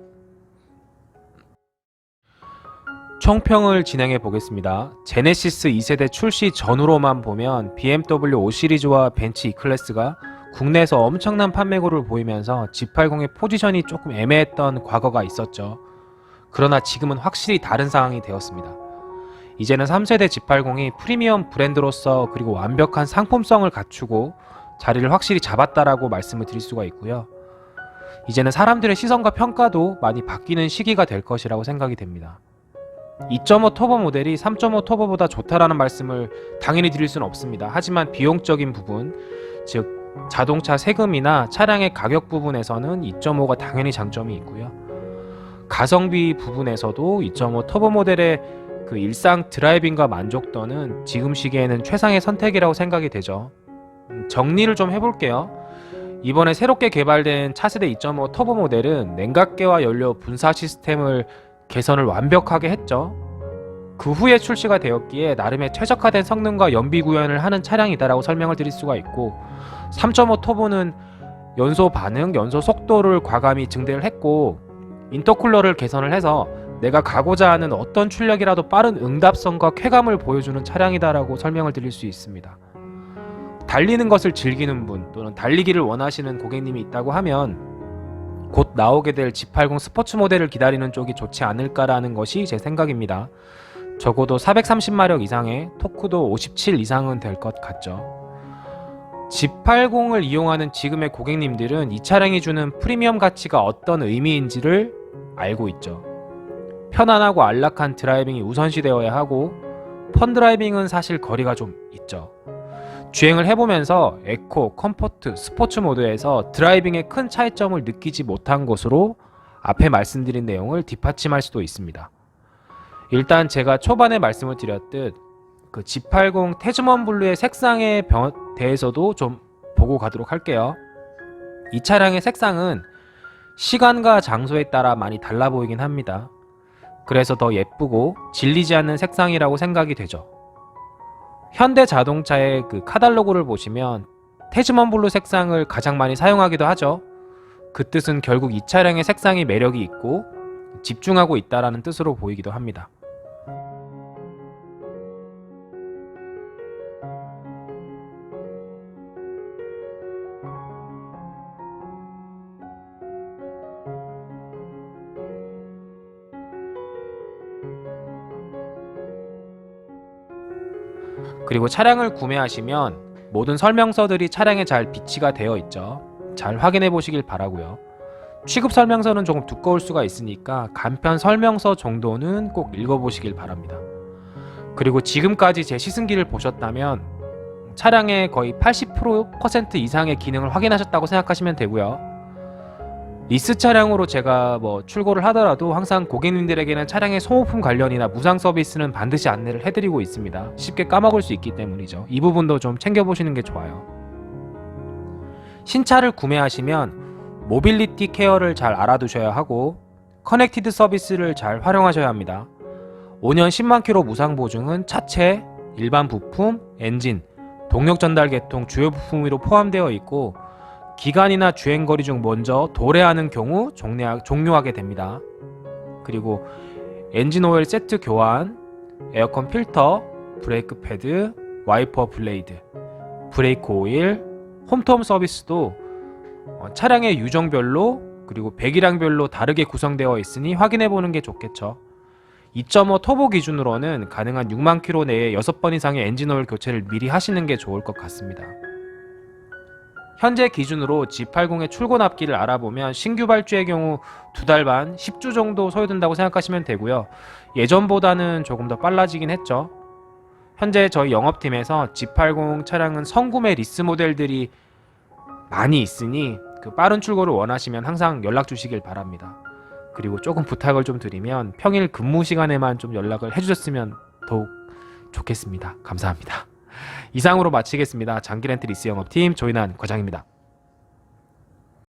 총평을 진행해 보겠습니다. 제네시스 2세대 출시 전후로만 보면 BMW 5 시리즈와 벤츠 E클래스가 국내에서 엄청난 판매고를 보이면서 G80의 포지션이 조금 애매했던 과거가 있었죠. 그러나 지금은 확실히 다른 상황이 되었습니다. 이제는 3세대 G80이 프리미엄 브랜드로서 그리고 완벽한 상품성을 갖추고 자리를 확실히 잡았다라고 말씀을 드릴 수가 있고요. 이제는 사람들의 시선과 평가도 많이 바뀌는 시기가 될 것이라고 생각이 됩니다. 2.5 터보 모델이 3.5 터보보다 좋다라는 말씀을 당연히 드릴 수는 없습니다. 하지만 비용적인 부분, 즉 자동차 세금이나 차량의 가격 부분에서는 2.5가 당연히 장점이 있고요. 가성비 부분에서도 2.5 터보 모델의 그 일상 드라이빙과 만족도는 지금 시기에는 최상의 선택이라고 생각이 되죠. 정리를 좀 해볼게요. 이번에 새롭게 개발된 차세대 2.5 터보 모델은 냉각계와 연료 분사 시스템을 개선을 완벽하게 했죠. 그 후에 출시가 되었기에 나름의 최적화된 성능과 연비 구현을 하는 차량이다라고 설명을 드릴 수가 있고, 3.5 터보는 연소 반응, 연소 속도를 과감히 증대를 했고 인터쿨러를 개선을 해서 내가 가고자 하는 어떤 출력이라도 빠른 응답성과 쾌감을 보여주는 차량이다라고 설명을 드릴 수 있습니다. 달리는 것을 즐기는 분 또는 달리기를 원하시는 고객님이 있다고 하면 곧 나오게 될 G80 스포츠 모델을 기다리는 쪽이 좋지 않을까라는 것이 제 생각입니다. 적어도 430마력 이상의 토크도 57 이상은 될 것 같죠. G80을 이용하는 지금의 고객님들은 이 차량이 주는 프리미엄 가치가 어떤 의미인지를 알고 있죠. 편안하고 안락한 드라이빙이 우선시되어야 하고 펀 드라이빙은 사실 거리가 좀 있죠. 주행을 해보면서 에코, 컴포트, 스포츠 모드에서 드라이빙의 큰 차이점을 느끼지 못한 것으로 앞에 말씀드린 내용을 뒷받침할 수도 있습니다. 일단 제가 초반에 말씀을 드렸듯 그 G80 태즈먼 블루의 색상에 대해서도 좀 보고 가도록 할게요. 이 차량의 색상은 시간과 장소에 따라 많이 달라 보이긴 합니다. 그래서 더 예쁘고 질리지 않는 색상이라고 생각이 되죠. 현대 자동차의 그 카탈로그를 보시면 태즈먼 블루 색상을 가장 많이 사용하기도 하죠. 그 뜻은 결국 이 차량의 색상이 매력이 있고 집중하고 있다라는 뜻으로 보이기도 합니다. 그리고 차량을 구매하시면 모든 설명서들이 차량에 잘 비치가 되어 있죠. 잘 확인해 보시길 바라고요. 취급 설명서는 조금 두꺼울 수가 있으니까 간편 설명서 정도는 꼭 읽어보시길 바랍니다. 그리고 지금까지 제 시승기를 보셨다면 차량의 거의 80% 이상의 기능을 확인하셨다고 생각하시면 되고요. 리스 차량으로 제가 출고를 하더라도 항상 고객님들에게는 차량의 소모품 관련이나 무상 서비스는 반드시 안내를 해드리고 있습니다. 쉽게 까먹을 수 있기 때문이죠. 이 부분도 좀 챙겨보시는 게 좋아요. 신차를 구매하시면 모빌리티 케어를 잘 알아두셔야 하고 커넥티드 서비스를 잘 활용하셔야 합니다. 5년 10만 킬로 무상 보증은 차체, 일반 부품, 엔진, 동력 전달 계통 주요 부품으로 포함되어 있고 기간이나 주행거리 중 먼저 도래하는 경우 종료하게 됩니다. 그리고 엔진 오일 세트 교환, 에어컨 필터, 브레이크 패드, 와이퍼 블레이드, 브레이크 오일, 홈트홈 서비스도 차량의 유종별로 그리고 배기량별로 다르게 구성되어 있으니 확인해보는 게 좋겠죠. 2.5 터보 기준으로는 가능한 6만 킬로 내에 6번 이상의 엔진 오일 교체를 미리 하시는 게 좋을 것 같습니다. 현재 기준으로 G80의 출고 납기를 알아보면 신규 발주의 경우 2달 반, 10주 정도 소요된다고 생각하시면 되고요. 예전보다는 조금 더 빨라지긴 했죠. 현재 저희 영업팀에서 G80 차량은 성구매 리스 모델들이 많이 있으니 그 빠른 출고를 원하시면 항상 연락 주시길 바랍니다. 그리고 조금 부탁을 좀 드리면 평일 근무 시간에만 좀 연락을 해주셨으면 더욱 좋겠습니다. 감사합니다. 이상으로 마치겠습니다. 장기 렌트 리스 영업팀 조인환 과장입니다.